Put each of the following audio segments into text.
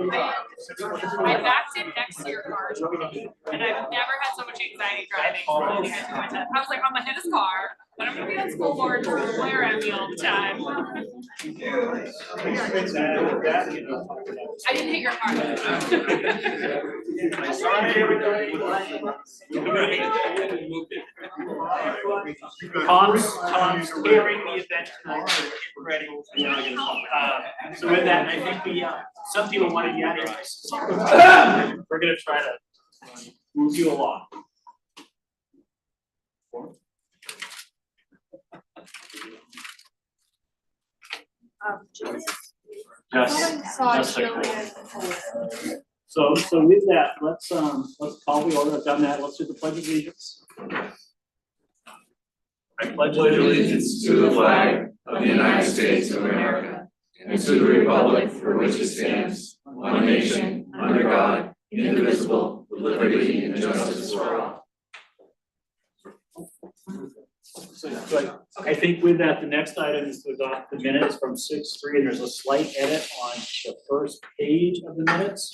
I backed in next to your car, and I've never had so much anxiety driving. So I think I was like, I'm gonna hit his car, but I'm gonna be on school board, glare at me all the time. I didn't hit your car. Sorry, everybody. Tom's carrying the event tonight, so get ready. So with that, I think we, some people want to get out. We're gonna try to move you along. So with that, let's call the order. I've done that. Let's do the pledge of allegiance. I pledge allegiance to the flag of the United States of America and to the republic for which it stands, one nation, under God, indivisible, with liberty and justice for all. So I think with that, the next item is to adopt the minutes from 6/3, and there's a slight edit on the first page of the minutes.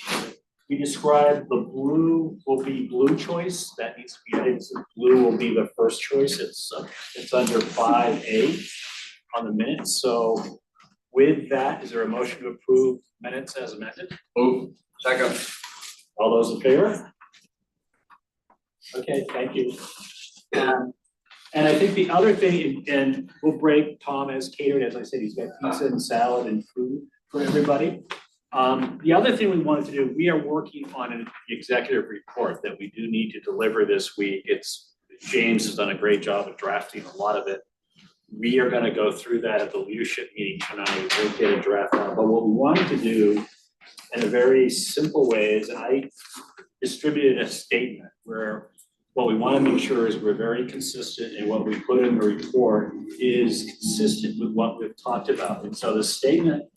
We described the blue will be blue choice. That needs to be edited. So blue will be the first choice. It's under 5A on the minutes. So with that, is there a motion to approve minutes as amended? Move. Second. All those in favor? Okay, thank you. And I think the other thing, and we'll break, Tom has catered, as I said, he's got pizza and salad and food for everybody. The other thing we wanted to do, we are working on an executive report that we do need to deliver this week. James has done a great job of drafting a lot of it. We are gonna go through that at the leadership meeting tonight. We'll get a draft out, but what we wanted to do in a very simple way is I distributed a statement where what we want to make sure is we're very consistent and what we put in the report is consistent with what we've talked about. And so the statement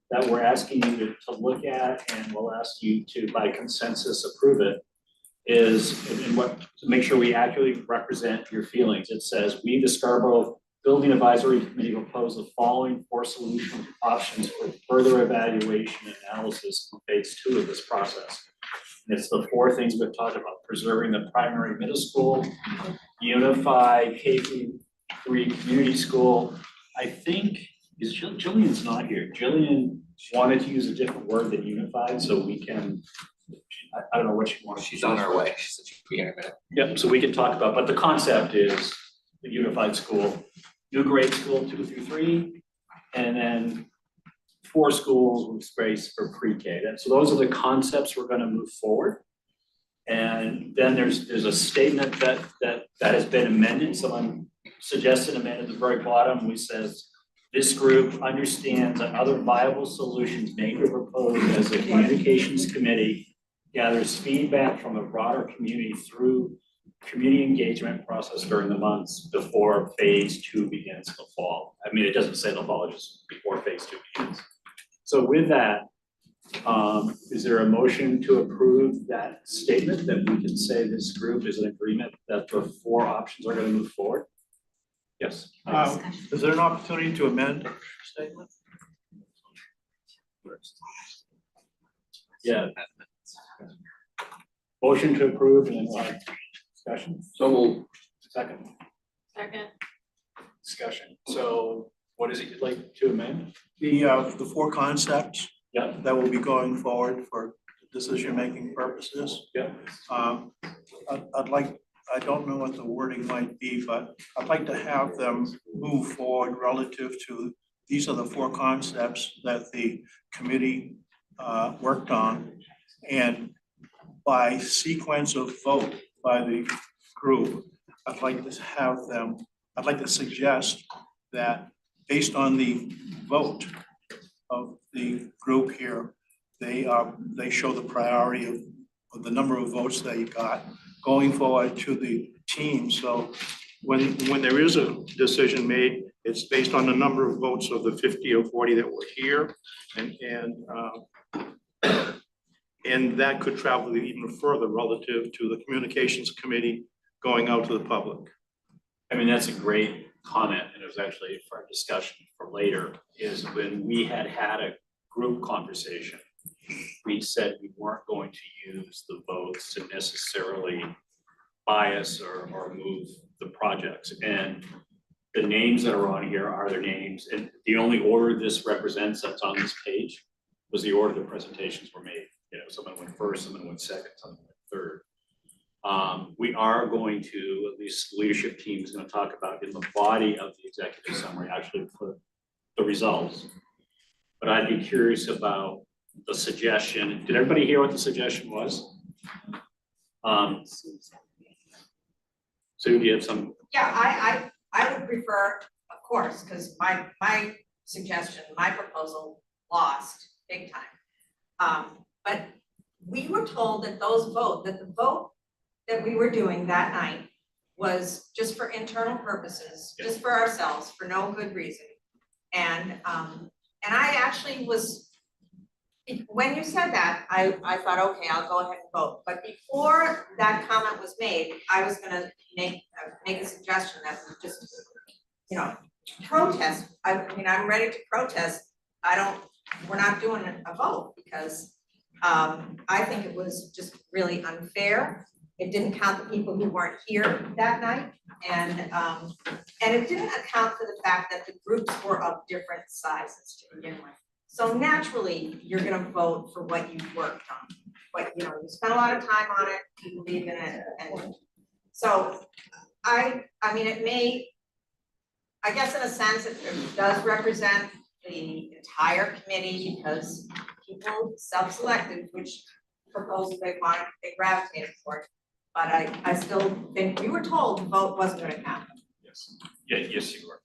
that we're asking you to look at, and we'll ask you to, by consensus, approve it, is, and what, to make sure we accurately represent your feelings. It says, we, the Scarborough Building Advisory Committee, propose the following 4 solution options for further evaluation and analysis in phase 2 of this process. And it's the 4 things we've talked about: preserving the primary middle school, unify K-3 community school. I think, Jillian's not here. Jillian wanted to use a different word than unified, so we can, I don't know what she wants. She's on her way. She said she'd be in a minute. Yep, so we can talk about, but the concept is the unified school, new grade school 2 through 3, and then 4 schools with space for pre-K. So those are the concepts we're going to move forward. And then there's a statement that has been amended. Someone suggested amended at the very bottom, which says, this group understands that other viable solutions may be proposed as the communications committee gathers feedback from a broader community through community engagement process during the months before phase 2 begins in the fall. I mean, it doesn't say the fall, it's just before phase 2 begins. So with that, is there a motion to approve that statement that we can say this group is in agreement that the 4 options are going to move forward? Yes. Is there an opportunity to amend the statement? Yeah. Motion to approve and then discussion. So move. Second. Second. Discussion. So what is it you'd like to amend? The 4 concepts Yeah. that will be going forward for decision-making purposes. Yeah. I'd like, I don't know what the wording might be, but I'd like to have them move forward relative to, these are the 4 concepts that the committee worked on. And by sequence of vote by the group, I'd like to have them, I'd like to suggest that based on the vote of the group here, they show the priority of the number of votes they got going forward to the team. So when there is a decision made, it's based on the number of votes of the 50 or 40 that were here, and that could travel even further relative to the communications committee going out to the public. I mean, that's a great comment, and it was actually for our discussion for later, is when we had a group conversation, we said we weren't going to use the votes to necessarily bias or move the projects. And the names that are on here are their names, and the only order this represents that's on this page was the order the presentations were made. You know, someone went first, someone went second, someone went third. We are going to, at least the leadership team is going to talk about in the body of the executive summary, actually put the results. But I'd be curious about the suggestion. Did everybody hear what the suggestion was? Sue, do you have some? Yeah, I would prefer, of course, because my suggestion, my proposal lost big time. But we were told that the vote that we were doing that night was just for internal purposes, just for ourselves, for no good reason. And I actually was, when you said that, I thought, okay, I'll go ahead and vote. But before that comment was made, I was gonna make a suggestion that we just, you know, protest. I mean, I'm ready to protest. We're not doing a vote because I think it was just really unfair. It didn't count the people who weren't here that night, and it didn't account for the fact that the groups were of different sizes to begin with. So naturally, you're gonna vote for what you worked on, but you spent a lot of time on it, you believe in it, and so I mean, it may, I guess in a sense, it does represent the entire committee because people self-selected which proposals they wanted, they gravitated toward. But I still think we were told the vote wasn't going to happen. Yes. Yeah, yes, you were.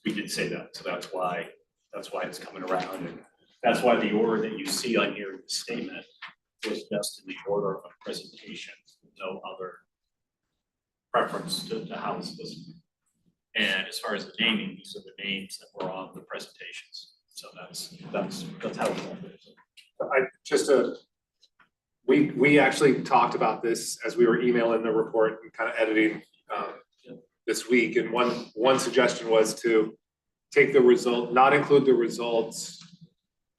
We did say that, so that's why it's coming around, and that's why the order that you see on here in the statement was just in the order of presentation, no other preference to how this was. And as far as the naming, these are the names that were on the presentations. So that's how it works. We actually talked about this as we were emailing the report and kind of editing this week. And one suggestion was to take the result, not include the results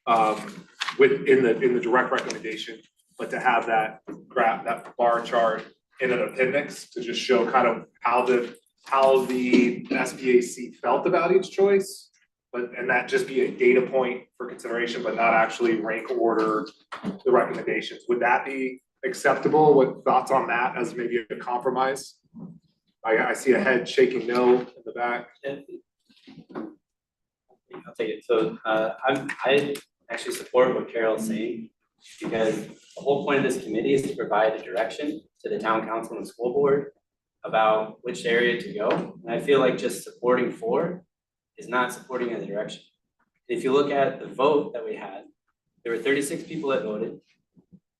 in the direct recommendation, but to have that graph, that bar chart in an appendix to just show kind of how the SBAC felt about each choice. And that just be a data point for consideration, but not actually rank order the recommendations. Would that be acceptable? What thoughts on that as maybe a compromise? I see a head shaking no in the back. I'll take it. So I actually support what Carol's saying, because the whole point of this committee is to provide a direction to the town council and school board about which area to go. And I feel like just supporting for is not supporting the direction. If you look at the vote that we had, there were 36 people that voted.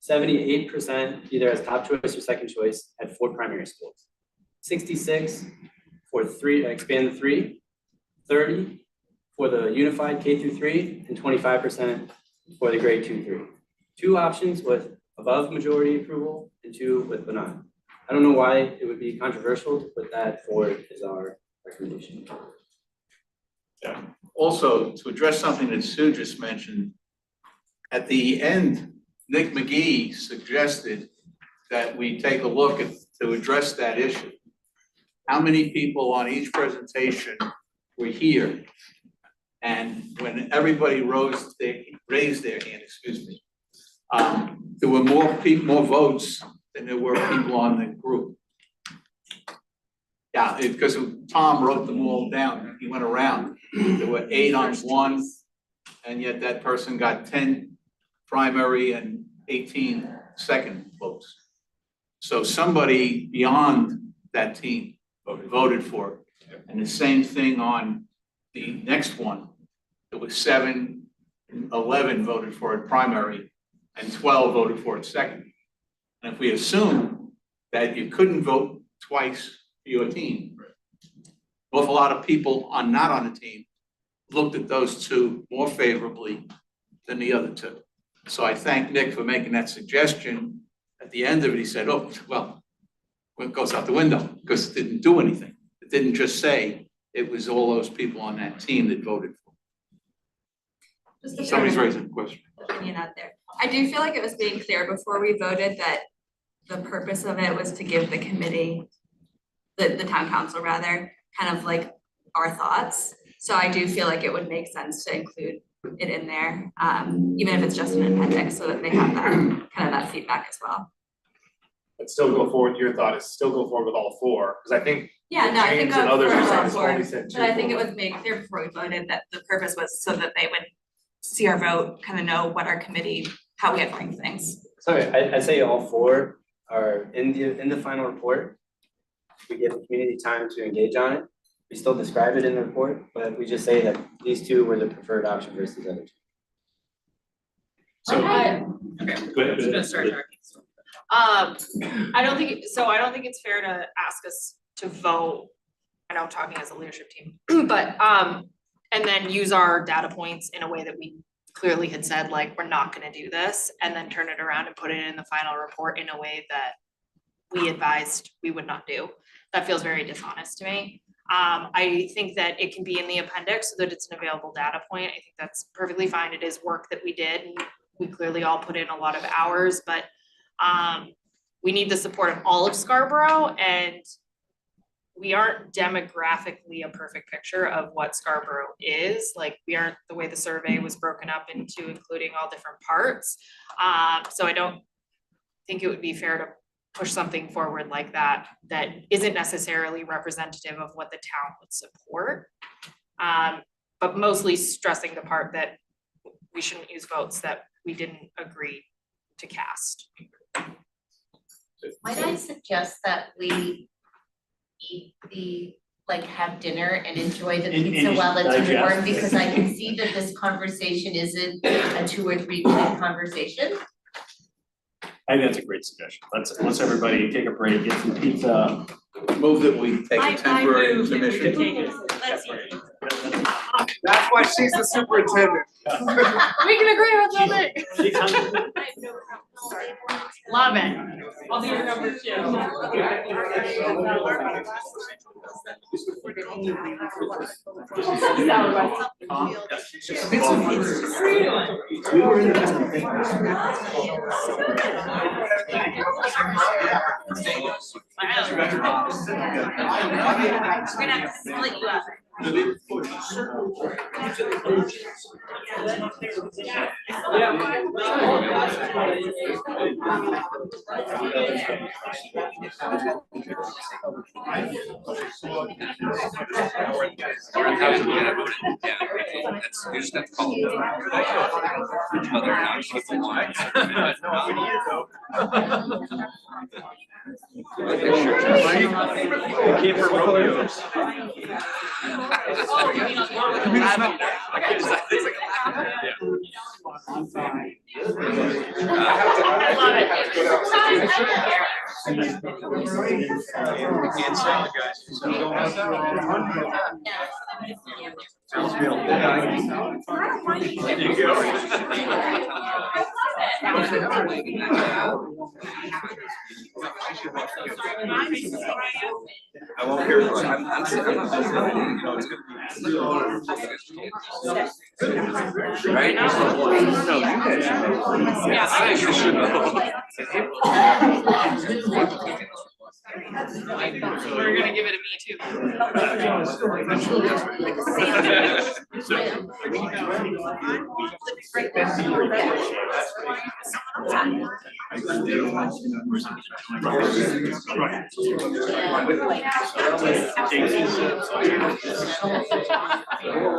78% either as top choice or second choice had 4 primary schools. 66 for expand the 3, 30 for the unified K through 3, and 25% for the grade 2-3. 2 options with above majority approval and 2 with benign. I don't know why it would be controversial to put that forward as our recommendation. Yeah. Also, to address something that Sue just mentioned, at the end, Nick McGee suggested that we take a look to address that issue. How many people on each presentation were here? And when everybody raised their hand, there were more votes than there were people on the group. Yeah, because Tom wrote them all down. He went around. There were 8 on one, and yet that person got 10 primary and 18 second votes. So somebody beyond that team voted for it. And the same thing on the next one. It was 7, 11 voted for it primary, and 12 voted for it second. And if we assume that you couldn't vote twice for your team, an awful lot of people not on the team looked at those 2 more favorably than the other 2. So I thank Nick for making that suggestion. At the end of it, he said, oh, well, it goes out the window because it didn't do anything. It didn't just say it was all those people on that team that voted for. Just to Somebody's throw raising a question. an opinion out there. I do feel like it was being clear before we voted that the purpose of it was to give the committee, the town council rather, kind of like our thoughts. So I do feel like it would make sense to include it in there, even if it's just an appendix, so that they have that, kind of that feedback as well. But still go forward, your thought is still go forward with all four, because I think Yeah, no, I think James and of others for are all saying it's four, only said two. but I think it was made clear before we voted that the purpose was so that they would see our vote, kind of know what our committee, how we had ranked things. Sorry, I'd say all four are in the final report. We give the community time to engage on it. We still describe it in the report, but we just say that these two were the preferred option versus the other two. So, Okay, go I'm ahead. just gonna start talking. I don't think it's fair to ask us to vote. I know I'm talking as a leadership team, but, and then use our data points in a way that we clearly had said, like, we're not gonna do this, and then turn it around and put it in the final report in a way that we advised we would not do. That feels very dishonest to me. I think that it can be in the appendix so that it's an available data point. I think that's perfectly fine. It is work that we did, and we clearly all put in a lot of hours, but we need the support of all of Scarborough, and we aren't demographically a perfect picture of what Scarborough is. Like, we aren't the way the survey was broken up into including all different parts. So I don't think it would be fair to push something forward like that that isn't necessarily representative of what the town would support. But mostly stressing the part that we shouldn't use votes that we didn't agree to cast. Might I suggest that we eat have dinner and enjoy the And pizza while it's digest. warm, because I can see that this conversation isn't a 2 or 3 minute conversation. I think that's a great suggestion. Let's everybody take a break, get some pizza. Move that we take a temporary intermission. Let's eat. that's why she's the superintendent. We can agree on something. She's hungry. Love it. I'll do your number 2. We were in We're gonna have to split you up. You just have to call them. Whether or not it's the lines. Came for rodeos. I won't hear from I'm not saying, you know, it's gonna be. Right? No, you guys should know. Yeah, I think you should know. We're gonna give it a me too.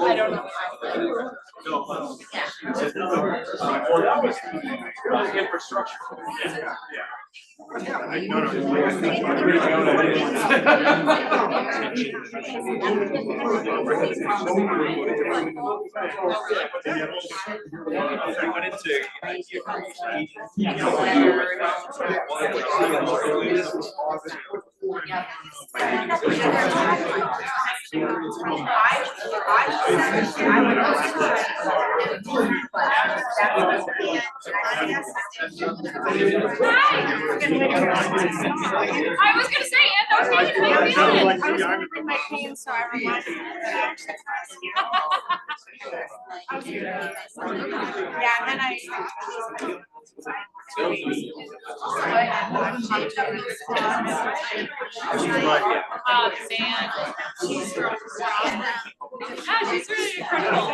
I don't know. Infrastructure. I was gonna say, and those names make me Sounds good. like I was the gonna army. bring my cane, so I reminded you that I actually passed you. I was gonna- Yeah, and then I. Man, she's strong. Yeah, she's really incredible.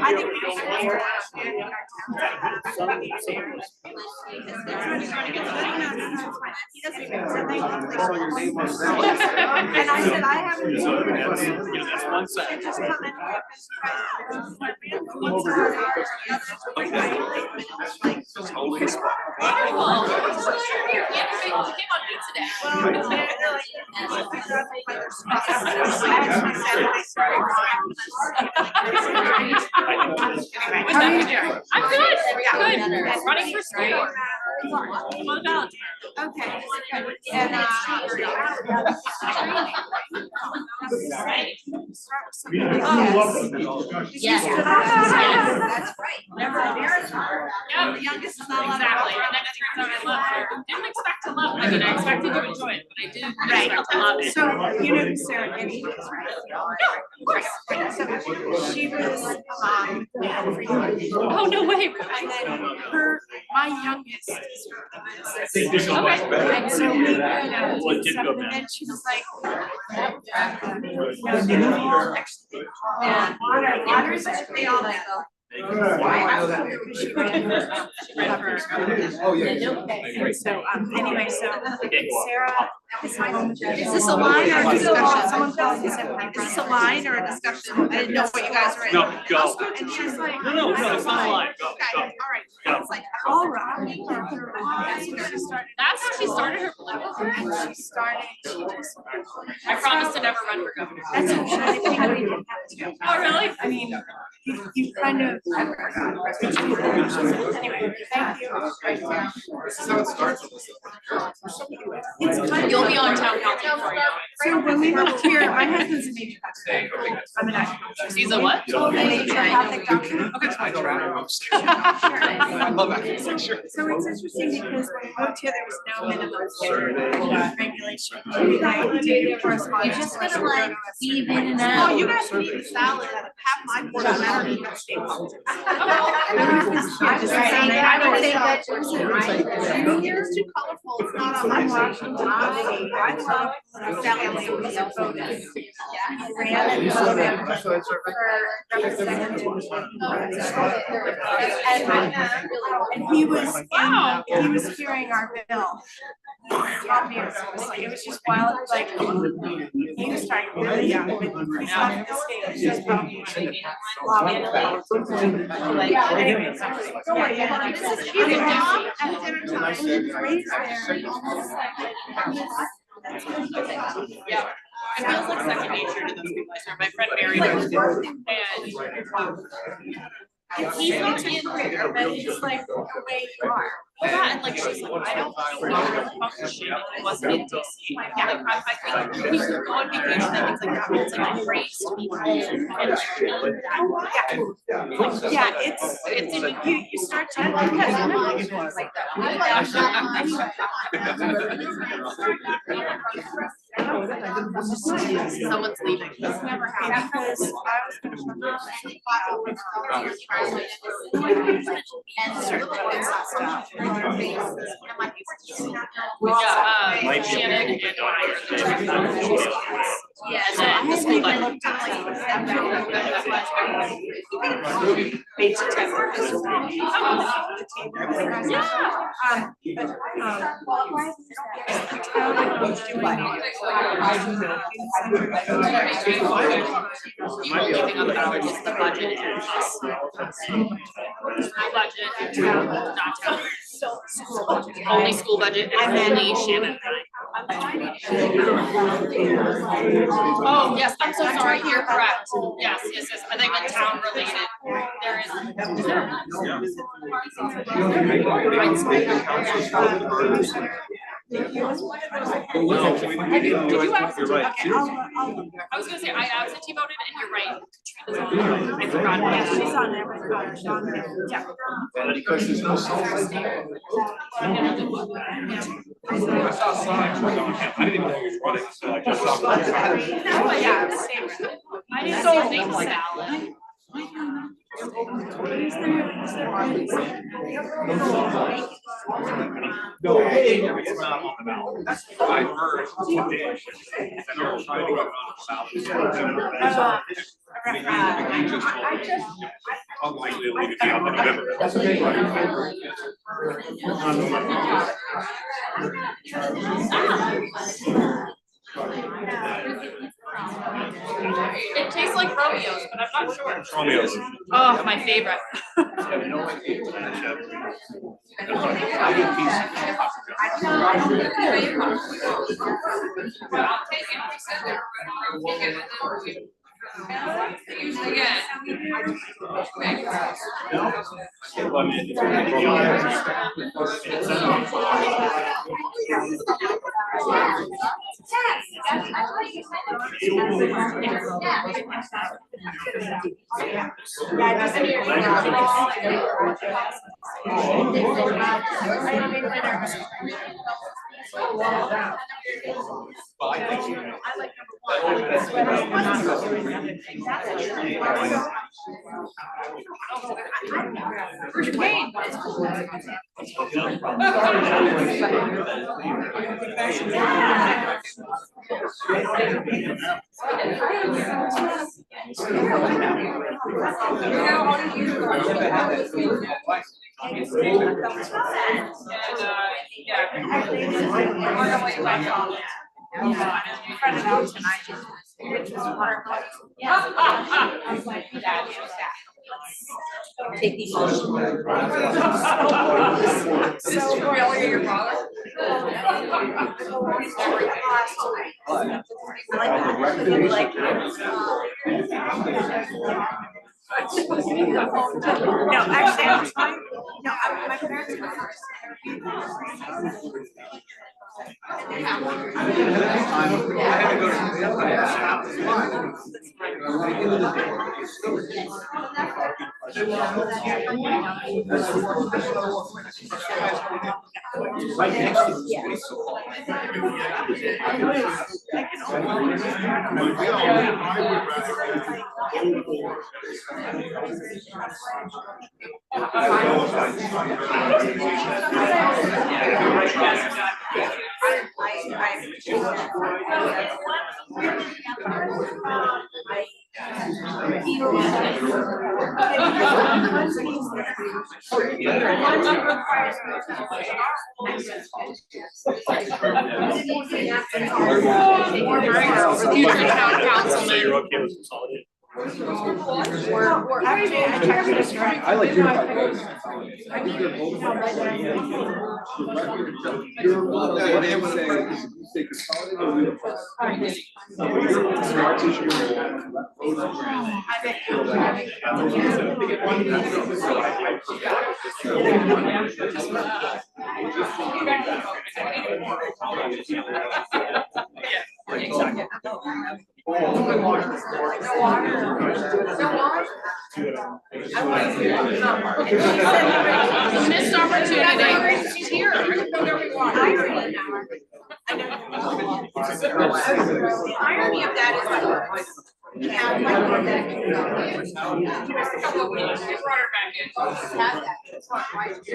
I think we And I said, I haven't. That's one side. Just come in. Always. Wonderful. Yeah, came on pizza day. Well, they're like. How are you doing? I'm good, good. Running for school. What about? Okay. And, Yes. That's right, never a marathon. Yeah, the youngest is not allowed to exactly. go. And then it turns out I loved her. Didn't expect to love it. I mean, I expected to enjoy it, but I didn't expect to love it. So, you know who Sarah Giddy is, right? Of course. So she was, Oh, no way. and then my youngest is her. Okay. And so we, What did go and then she was like. Yeah, water's they all know. She read for Oh, yeah. And so, anyway, so Sarah. Is this a line or a discussion? Someone calls this Is this a line or a discussion? I didn't know what you guys were in. No, go. And she's like. No, it's not a line. Go, Okay, go. all right. Go. It's like, all right. She started. That's how she started her political career. She started, she just. I promise to never run for governor. That's what I think we didn't have to. Oh, really? I mean, you kind of. Anyway, thank you. This is how it starts. It's kind of. You'll be on town council before you know it. So when we moved here, my husband's a major Catholic. I'm an acupuncturist. He's a what? A major Catholic doctor. I love acupuncture. So it's interesting because when we moved here, there was no minimum regulation. I did correspondence. You're just gonna like weave in and out. Oh, you guys can eat the salad out of half my board, and I don't even stay home. I was saying, I would say that person, right? Yours too colorful, it's not on my watch. I love Sally Lee was a photo. He ran and voted for representative. And he was, Wow. he was hearing our bill. It was just wild, like, he was starting really young, but he's not in the state, he's just probably. Yeah, anyways, don't worry, yeah. This is cute. Mom at dinner time, Ray's there. Yeah. It feels like second nature to those people. I swear, my friend Mary was and he's not in there, but he's like the way you are. Well, that and like she's like, I don't think I really function if I wasn't in DC. Yeah, like I think we should go on vacation and things like that. But it's like I raised people and Yeah, it's, you start to. someone's leaving. This never happened. Because I was Yeah, Shannon and I are the two. Yeah, And then the school budget. Page 10. Yeah. People leaving on the ballot is the budget and us. School budget, not town. Only school budget and only Shannon and I. Oh, yes, I'm so sorry, you're correct. Yes, I think on town related, there is. Did you absentee voted and you're right, is on there. I forgot. Yeah, she's on there, I forgot she's on there. Yeah. Because there's no sunlight. I saw signs for Donham, I didn't even know he was running, so I just saw. Oh, yeah, the same. I didn't So- see a big salad. No, it's not on the ballot. I heard today, and they're trying to get it on the ballot. You just told me, unlikely to leave it beyond the November. That's It tastes like Romeo's, but I'm not sure. Romeo's. Oh, my favorite. Usually get. Take these. Is this really your father? No, actually, I'm trying, no, my parents were first. Right next to it. Future town councilman. We're actually, I tried to distract. I like unified votes. They would say consolidated or unified. Smart issue. Missed opportunity. She's here. I already know. I know. The irony of that is like. Yeah, my board that.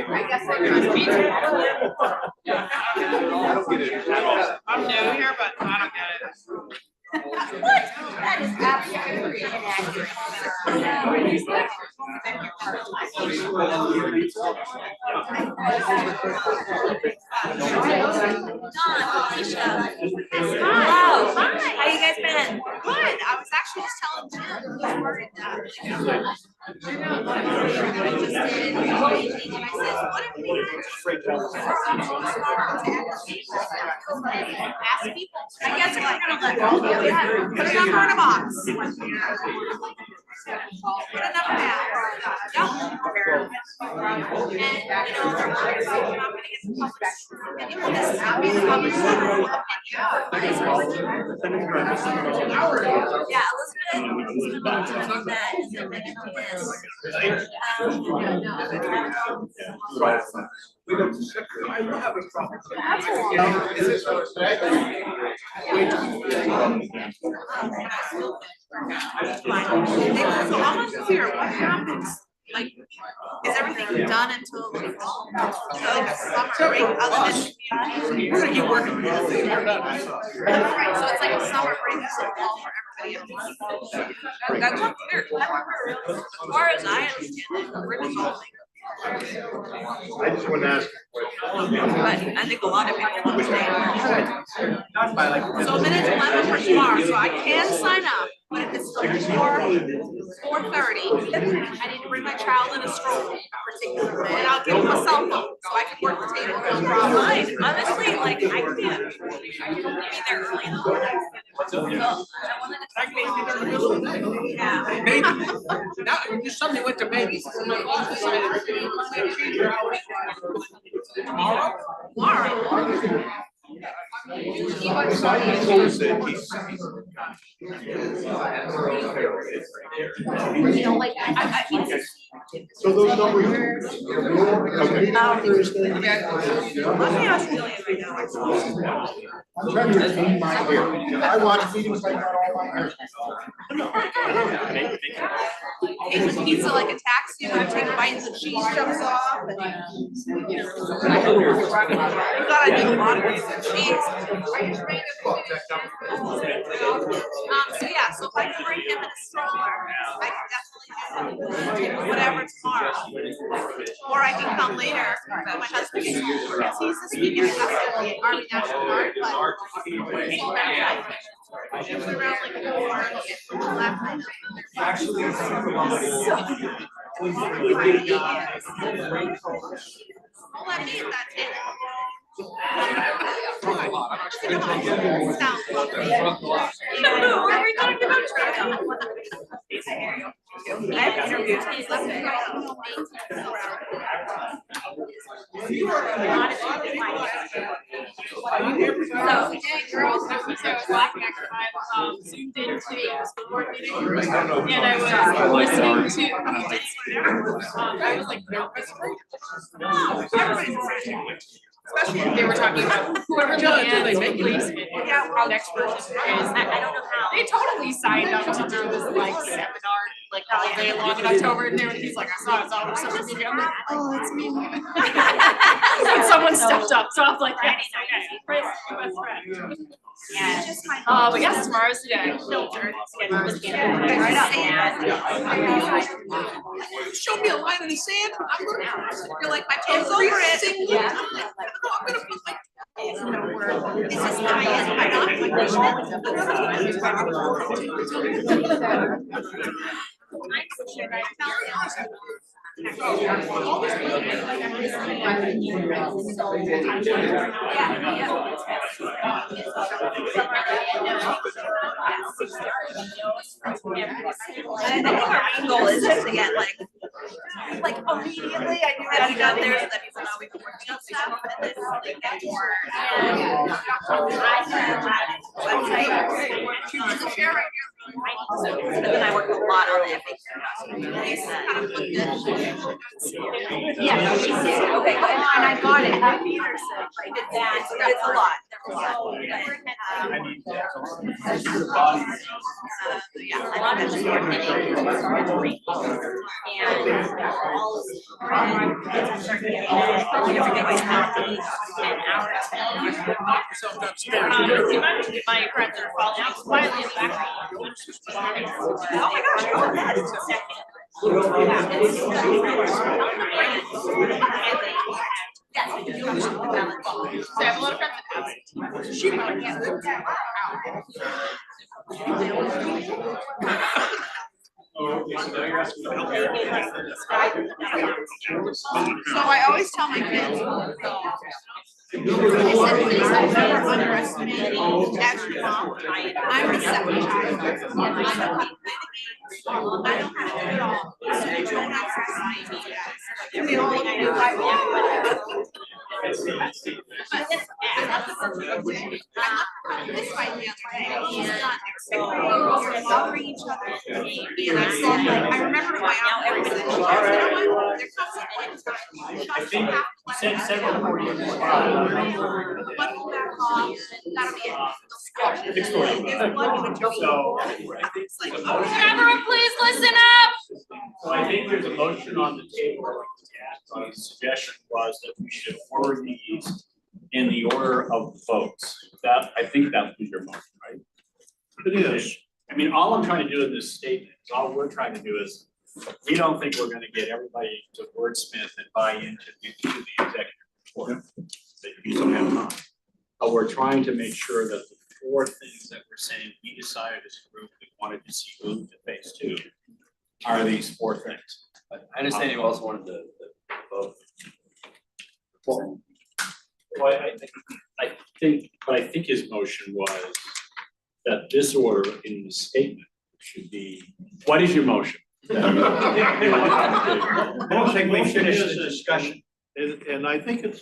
I guess I'm new here, but I don't get it. That is absolutely inaccurate. Hello. Hi. How you guys been? Good. I was actually just telling Jim, he's worried that. I just did anything, and I said, what if we ask people? I guess we're gonna let all of you put a number in a box. Put a number down. Yep. they're worried about not gonna get the public. Anyone that's happy in public. Yeah, Elizabeth that and Megan So I'm unclear, what happens, like, is everything done until the fall? So like a summer break other than? We're gonna keep working. Right, so it's like a summer break until fall for everybody else. That's not clear. As far as I understand it, we're resolving. I just want to ask. But I think a lot of people want to stay home. So minutes 11 for tomorrow, so I can sign up, but if it's before 4:30, I need to bring my child in a stroller particularly, and I'll give him a cell phone, so I can work the table, no problem. Honestly, like, I can't be there early in the morning. So, I wanted to. Yeah. Maybe, now, you suddenly went to maybe, my wife decided, change your hours. Tomorrow? Tomorrow. So those numbers. Okay. Let me ask Julian right now. I'm trying to retain my hair. I watch meetings like that all my hair. Asian pizza like a taxi, where I take bites and cheese jumps off and. You gotta do a lot of things and cheese. So yeah, so if I can bring him in a stroller, I can definitely do whatever tomorrow. Or I can come later, but my husband gets home, because he's this weekend, that's the Army National Guard, but. Usually around like 4, last night. Actually, All I need is that table. Are we talking about Trino? I have interviews. He's left and right. So we did girls, so I was laughing actually, I zoomed into the school board meeting and I was listening to, I was like, no, especially if they were talking about whoever plans the placement, how next person is, I don't know how. They totally signed up to do this like seminar, like all day long in October, and he's like, I saw it's all over social media, I'm like, oh, that's me. But someone stepped up, so I was like, yes, okay, praise my best friend. Yeah. But yes, tomorrow's the day. Show me a line in the sand, I'm gonna feel like my toes over it. Yeah. I'm gonna put my. This is my I think our main goal is just to get like immediately, I knew that he got there, so that people know we can work on stuff, and then like get more. Website, it's a share right here. But then I work a lot on the FAQ. Yeah. Okay, good. And I got it. Neither said, like, it's a lot. Yeah, I love it. My friends are following quietly in the background. Oh my gosh, I love that. So I have a lot of friends that have it. She might get it. So I always tell my kids, I said, please don't ever underestimate extra mom. I'm the second child. I know how to do it all. So don't underestimate me. They all look alike. This way the other day, he's not covering each other. And I said, like, I remember my office, and she goes, you know what, they're cussing all the time. I think you said 7:40. One will back off, that'll be it. It's 40. There's one in between. So, It's like, Everyone, please listen up. so I think there's a motion on the table. The suggestion was that we should order these in the order of votes. That, I think that was your motion, right? It is. I mean, all I'm trying to do in this statement, is all we're trying to do is, we don't think we're gonna get everybody to wordsmith and buy into the executive report. That you don't have time. But we're trying to make sure that the 4 things that we're saying, we decided as a group, we wanted to see moved to phase 2, are these 4 things. But I understand you also wanted the vote. Well, I think his motion was that this order in the statement should be, what is your motion? Motion, we finish the discussion. And I think it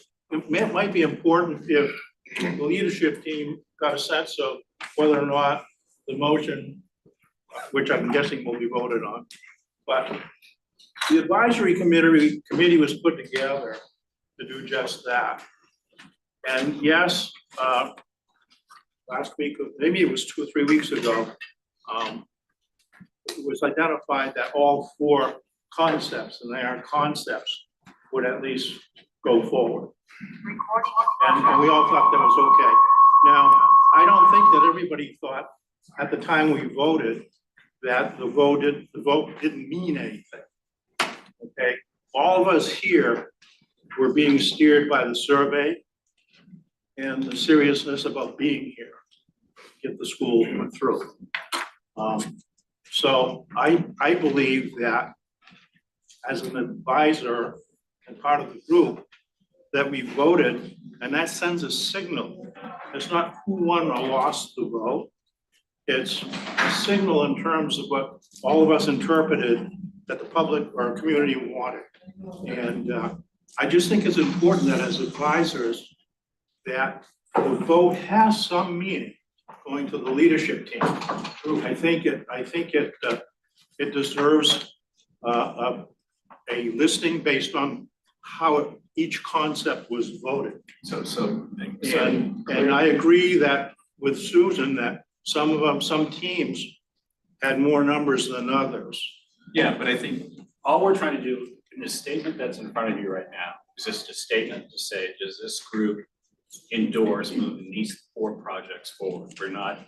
might be important if the leadership team got a sense of whether or not the motion, which I'm guessing will be voted on, but the advisory committee was put together to do just that. And yes, last week, maybe it was 2 or 3 weeks ago, it was identified that all 4 concepts, and they are concepts, would at least go forward. And we all thought that was okay. Now, I don't think that everybody thought at the time we voted that the vote didn't mean anything. Okay, all of us here were being steered by the survey and the seriousness about being here, get the school through. So I believe that as an advisor and part of the group, that we voted, and that sends a signal. It's not who won or lost the vote. It's a signal in terms of what all of us interpreted that the public or community wanted. And I just think it's important that as advisors, that the vote has some meaning going to the leadership team. I think it deserves a listing based on how each concept was voted. And I agree that with Susan that some teams had more numbers than others. Yeah, but I think all we're trying to do in this statement that's in front of you right now is just a statement to say, does this group endorse moving these 4 projects forward? We're not,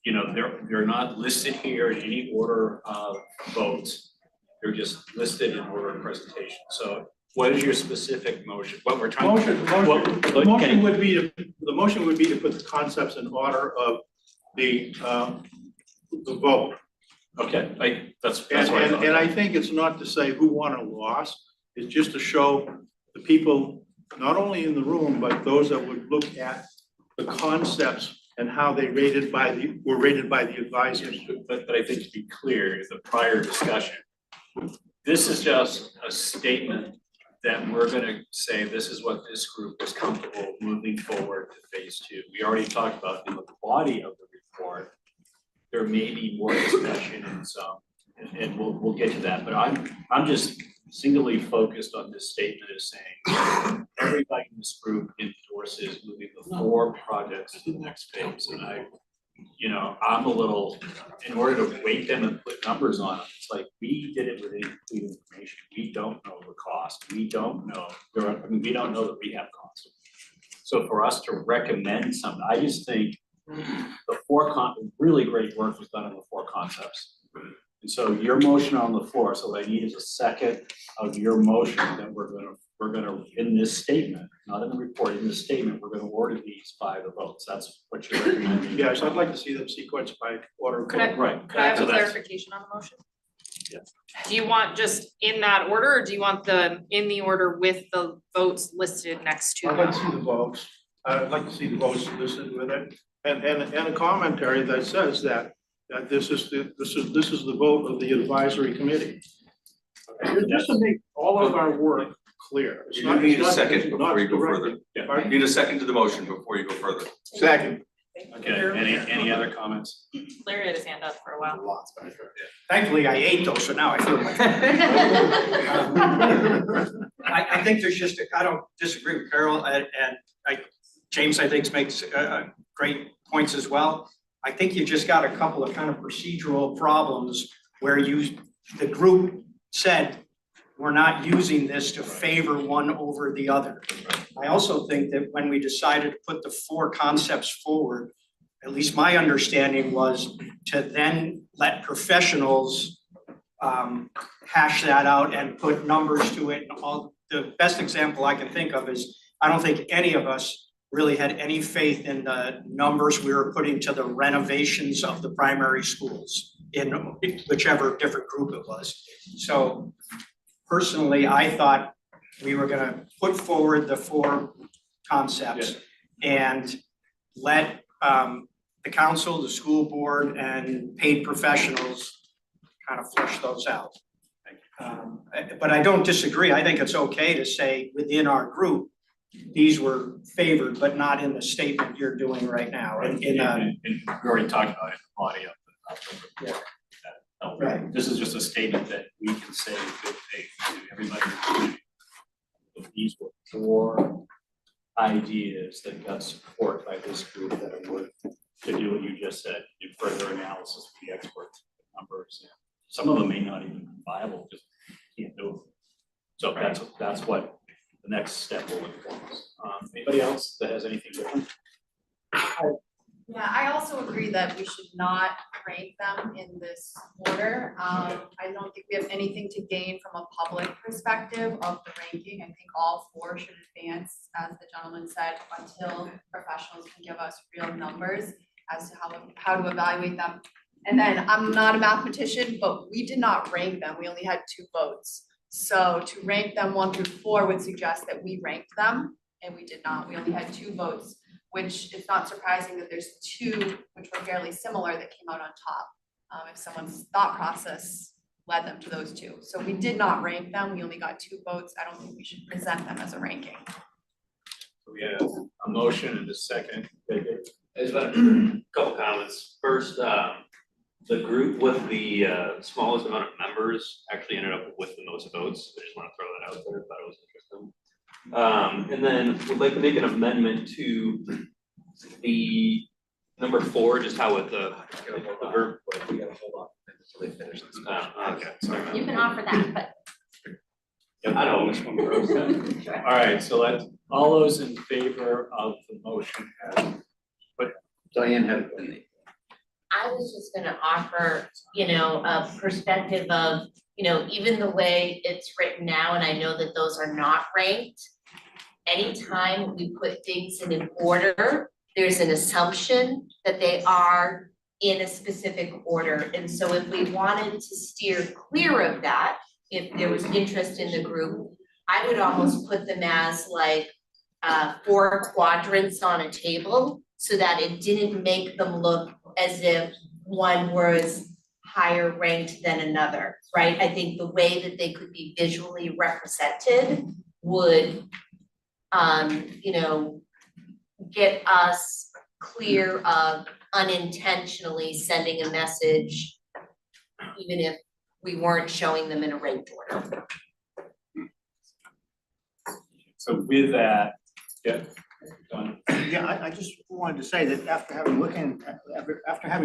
they're not listed here in any order of votes. They're just listed in order of presentation. So what is your specific motion? What we're trying to. The motion would be to put the concepts in order of the vote. Okay, that's what I thought. And I think it's not to say who won or lost, it's just to show the people, not only in the room, but those that would look at the concepts and how they were rated by the advisors. But I think to be clear, the prior discussion, this is just a statement that we're gonna say, this is what this group is comfortable moving forward to phase 2. We already talked about in the body of the report, there may be more discussion and some, and we'll get to that, but I'm just singly focused on this statement as saying, everybody in this group endorses moving the 4 projects to the next phase, and I'm a little, in order to weight them and put numbers on them, it's like, we did it with incomplete information, we don't know the cost, we don't know, we don't know that we have costs. So for us to recommend something, I just think the really great work was done on the 4 concepts. And so your motion on the floor, so what I need is a second of your motion that we're gonna, in this statement, not in the report, in this statement, we're gonna order these by the votes. That's what you're recommending. Yes, I'd like to see them sequenced by order. Could I- Right. Could I have So a that's- clarification on the motion? Yeah. Do you want just in that order, or do you want them in the order with the votes listed next to I'd like to them? see the votes, I'd like to see the votes listed with it, and a commentary that says that this is the vote of the advisory committee. Just to make all of our work clear. it's You not- need it's a not- second it's not before you go directed- further. You need a second to the motion before you go further. Second. Okay, any other comments? Larry had his hand up for a while. Lots, but I heard it. Thankfully, I ate those, so now I feel much I think there's just, I don't disagree with Carol, and James, I think, makes great points as well. I think you just got a couple of kind of procedural problems where the group said, we're not using this to favor one over the other. I also think that when we decided to put the 4 concepts forward, at least my understanding was to then let professionals hash that out and put numbers to it. And all, the best example I can think of is, I don't think any of us really had any faith in the numbers we were putting to the renovations of the primary schools in whichever different group it was. So personally, I thought we were gonna put forward the 4 concepts and let the council, the school board, and paid professionals kind of flush those out. But I don't disagree. I think it's okay to say within our group, these were favored, but not in the statement you're doing right now. And We already talked about it in the body of the report. Right. This is just a statement that we can say in good faith to everybody in the community. If these were 4 ideas that got support by this group that are worth to do what you just said, do further analysis with the experts, numbers. Some of them may not even be viable, just can't do it. So that's what the next step will inform us. Anybody else that has anything different? Yeah, I also agree that we should not rank them in this order. I don't think we have anything to gain from a public perspective of the ranking. I think all 4 should advance, as the gentleman said, until professionals can give us real numbers as to how to evaluate them. And then, I'm not a mathematician, but we did not rank them. We only had 2 votes. So to rank them 1 through 4 would suggest that we ranked them, and we did not. We only had 2 votes, which is not surprising that there's 2 which were fairly similar that came out on top. If someone's thought process led them to those 2. So we did not rank them. We only got 2 votes. I don't think we should present them as a ranking. So we have a motion and a second. I just got a couple comments. First, the group with the smallest amount of members actually ended up with the most votes. I just want to throw that out there, thought it was interesting. And then would like to make an amendment to the number 4, just how with the verb. We gotta hold on until they finish this. Okay, sorry. You can offer that, but I know. Which one goes then? All right, so all those in favor of the motion as Diane had a question. I was just gonna offer, a perspective of, even the way it's written now, and I know that those are not ranked. Anytime we put things in an order, there's an assumption that they are in a specific order. And so if we wanted to steer clear of that, if there was interest in the group, I would almost put them as like 4 quadrants on a table, so that it didn't make them look as if one was higher ranked than another, right? I think the way that they could be visually represented would, get us clear of unintentionally sending a message, even if we weren't showing them in a ranked order. So with that, Don. Yeah, I just wanted to say that after having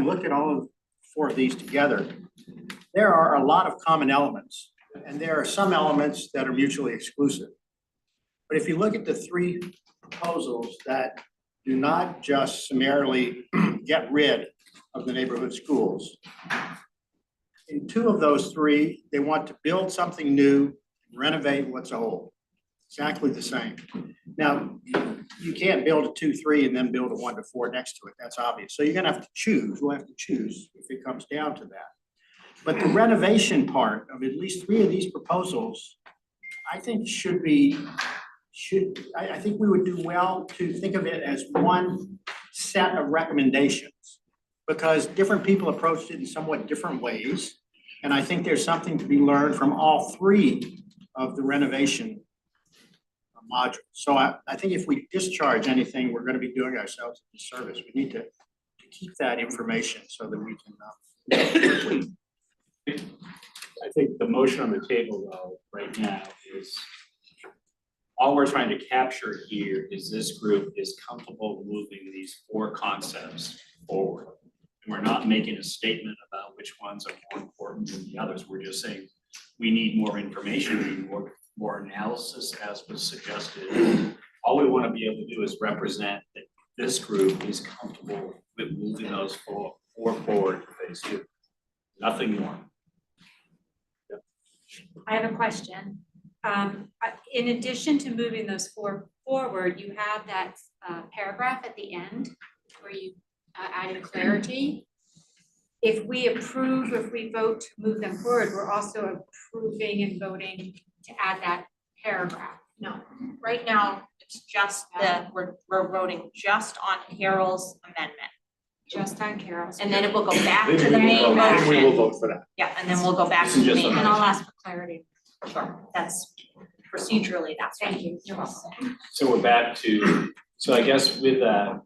looked at all of 4 of these together, there are a lot of common elements, and there are some elements that are mutually exclusive. But if you look at the 3 proposals that do not just summarily get rid of the neighborhood schools, in 2 of those 3, they want to build something new, renovate what's old. Exactly the same. Now, you can't build a 2-3 and then build a 1-4 next to it. That's obvious. So you're gonna have to choose. We'll have to choose if it comes down to that. But the renovation part of at least 3 of these proposals, I think I think we would do well to think of it as one set of recommendations, because different people approached it in somewhat different ways. And I think there's something to be learned from all three of the renovation modules. So I think if we discharge anything, we're gonna be doing ourselves a disservice. We need to keep that information so that we can, I think the motion on the table though, right now is, all we're trying to capture here is this group is comfortable moving these 4 concepts forward. And we're not making a statement about which ones are more important than the others. We're just saying, we need more information, we need more analysis as was suggested. All we want to be able to do is represent that this group is comfortable with moving those 4 forward to phase 2. Nothing more. I have a question. In addition to moving those 4 forward, you have that paragraph at the end where you added clarity. If we vote to move them forward, we're also approving and voting to add that paragraph. No, right now, it's just we're voting just on Carol's amendment. Just on Carol's. And then it will go back to Then the we will main vote- then we will motion. vote for that. Yeah, and then we'll go back to the Just main. on And I'll ask for clarity. Sure, that's procedurally, that's right. Thank you. You're welcome. So we're back to, so I guess with that,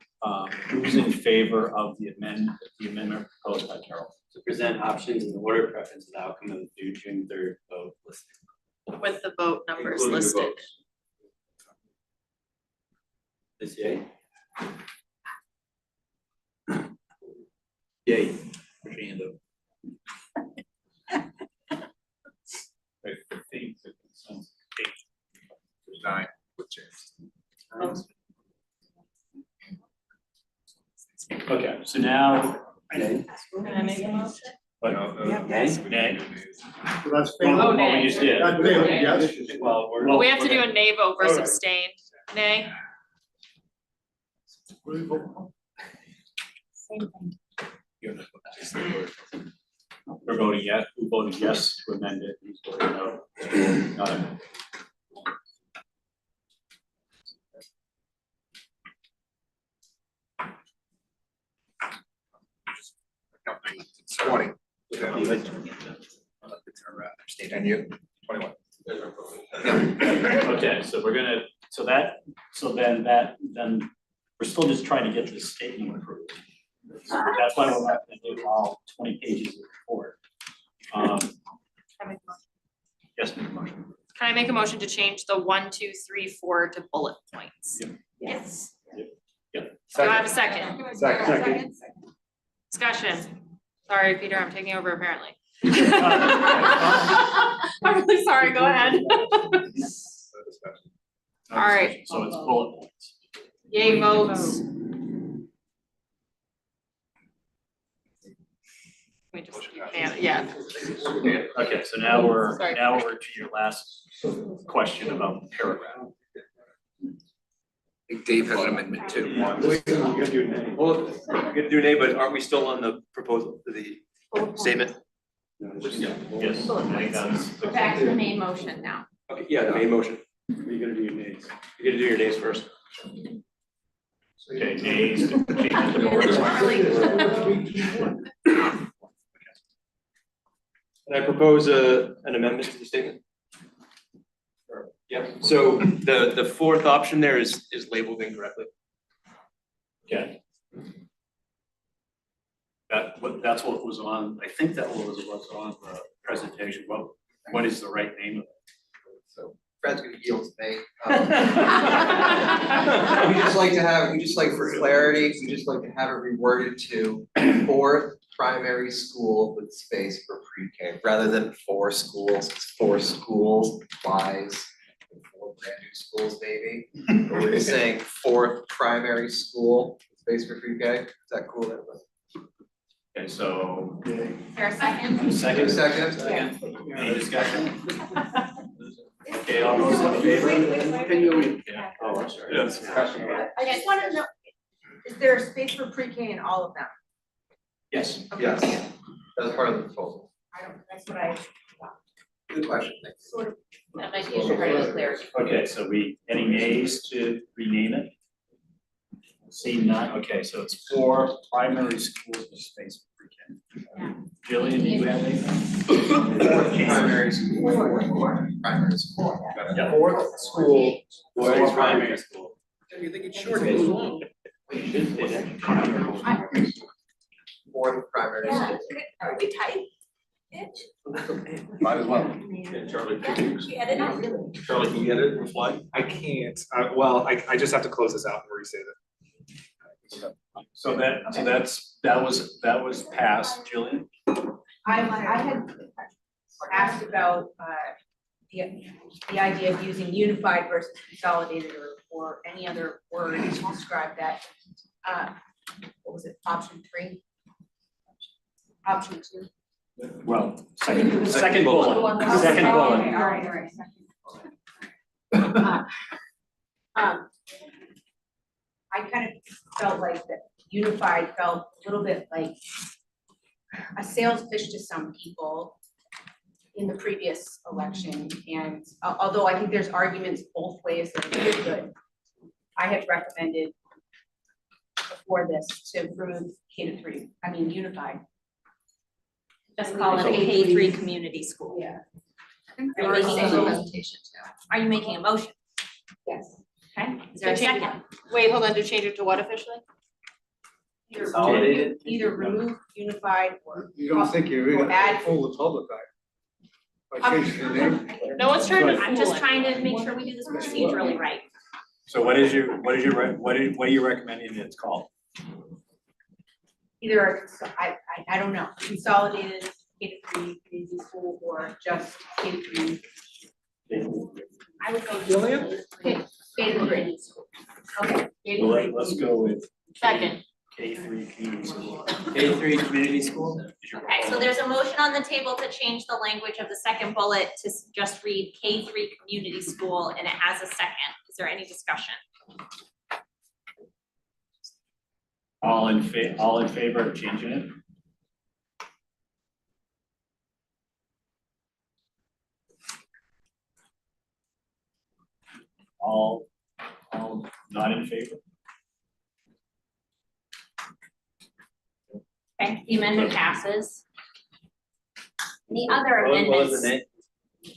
who's in favor of the amendment proposed by Carol? To present options in the order of preference of the outcome of the June 3rd vote listed. With the vote numbers Including the listed. votes. This yay? Yay. Put your hand up. Right, 15, 16, 9, with James. Okay, so now, Can I make a motion? but, nay? so that's Well, fair. what we just did. That's fair, yes. Well, we're. Well, we have to do a nay vote versus Alright. abstain. Nay? Same thing. We're voting yes, who voted yes to amend it, who's voting no, not amend. It's 20. And you, 21. Okay, so we're gonna, then we're still just trying to get this statement approved. So that's why we're not gonna do all 20 pages of the report. Yes, make a motion. Can I make a motion to change the 1, 2, 3, 4 to bullet points? Yes. Do I have a second? Second. Discussion. Sorry, Peter, I'm taking over apparently. I'm really sorry, go ahead. All right. So it's bullet points. Yay votes. We just, yeah. Okay, so now we're Sorry. to your last question about the paragraph. I think Dave has an amendment too. Well, we're gonna do nay, but aren't we still on the proposal, the statement? Yes, I think that's. We're back to the main motion now. Okay, yeah, the main motion. You're gonna do your nays. You're gonna do your nays first. Okay, nays. to change the order. Can I propose an amendment to the statement? Yep, so the 4th option there is labeled incorrectly. Okay. That's what was on, I think that was what's on the presentation. What is the right name of it? So Fred's gonna yield to me. We just like for clarity, we just like to have it reworded to 4th primary school with space for pre-K, rather than 4 schools, it's 4 schools, applies. 4 brand new schools maybe, but we're just saying 4th primary school, space for pre-K, is that cool? Okay, so. There a second? Second. Second? Any discussion? Okay, all those in favor? Can you? Yeah. Oh, I'm sorry. Yes. I just wanted to know, is there a space for pre-K in all of them? Yes. Yes, that was part of the proposal. That's what I. Good question, thanks. Sort of. That might be part of the clarity. Okay, so any nays to rename it? Seeing none, okay, so it's 4 primary schools with space for Jillian, do you have anything? Primary school. Primary school. Yeah. Fourth school, Fourth primary school. You think it's short, it's long. Fourth primary school. Are we tight? Might as well. Charlie, Yeah, they're not really. Charlie, can you get it, reply? I can't, well, I just have to close this out and resave it. So that was passed, Jillian? I had asked about the idea of using unified versus consolidated or any other word to describe that. What was it, option 3? Option 2? Well, second bullet, second bullet. Okay, all right. I kind of felt like that unified felt a little bit like a sales pitch to some people in the previous election. And although I think there's arguments both ways that it is good, I had recommended before this to remove K-3, I mean unified. Just call it a K3 community school. Yeah. Are you making a presentation too. Are you making a motion? Yes. Okay, is there a To change second? Wait, hold on, to change it to what officially? Consolidated. Either remove unified or. You don't think you're Or add- fool the public by changing the name? No one's trying to Good. I'm just trying to make sure we do this procedurally right. So what are you recommending it's called? Either, I don't know, consolidated K-3 community school or just K-3. I would go. K-3. Okay. Well, let's go with Second. K3 community school. K3 community school? Okay, so there's a motion on the table to change the language of the second bullet to just read K3 community school, and it has a second. Is there any discussion? All in favor of changing it? All not in favor? Okay, the amendment passes. The other What was the amendments. name?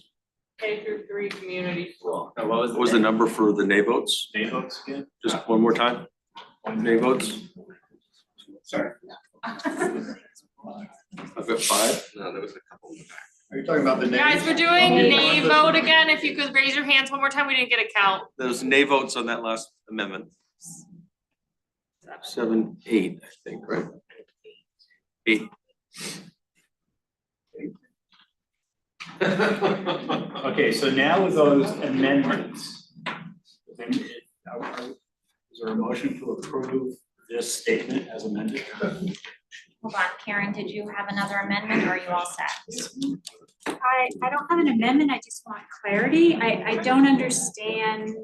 K-3 community school. No, what was What was the number for the nay votes? Nay votes again? Just one more time? Nay votes? Sorry. I've got 5? No, there was a couple in the back. Are you talking about the names? Guys, we're doing nay vote again. If you could raise your hands one more time, we didn't get a count. There was nay votes on that last amendment. 7, 8, I think, right? 8. Okay, so now with those amendments, then is there a motion to approve this statement as amended? Hold on, Karen, did you have another amendment or are you all set? I don't have an amendment, I just want clarity. I don't understand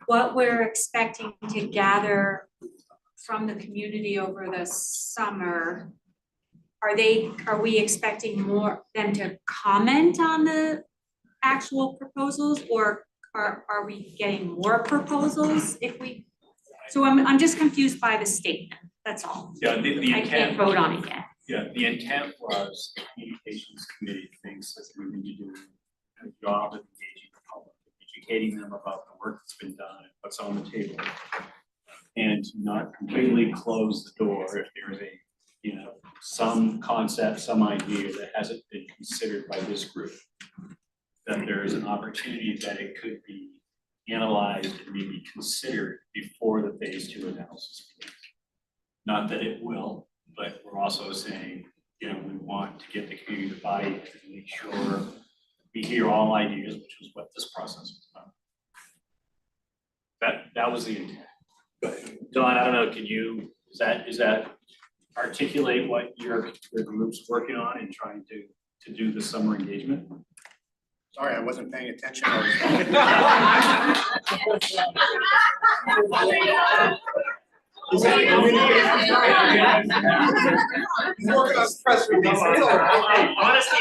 what we're expecting to gather from the community over the summer. Are we expecting them to comment on the actual proposals, or are we getting more proposals so I'm just confused by the statement, that's all. Yeah, the I intent. can't vote on it yet. Yeah, the intent was the communications committee thinks that we need to do a job of engaging the public, educating them about the work that's been done and what's on the table. And not completely close the door if there is some concept, some idea that hasn't been considered by this group. That there is an opportunity that it could be analyzed and maybe considered before the phase 2 analysis begins. Not that it will, but we're also saying, we want to get the community to buy in and make sure we hear all ideas, which is what this process was about. That was the intent. Don, I don't know, is that articulate what your group's working on and trying to do the summer engagement? Sorry, I wasn't paying attention. Honesty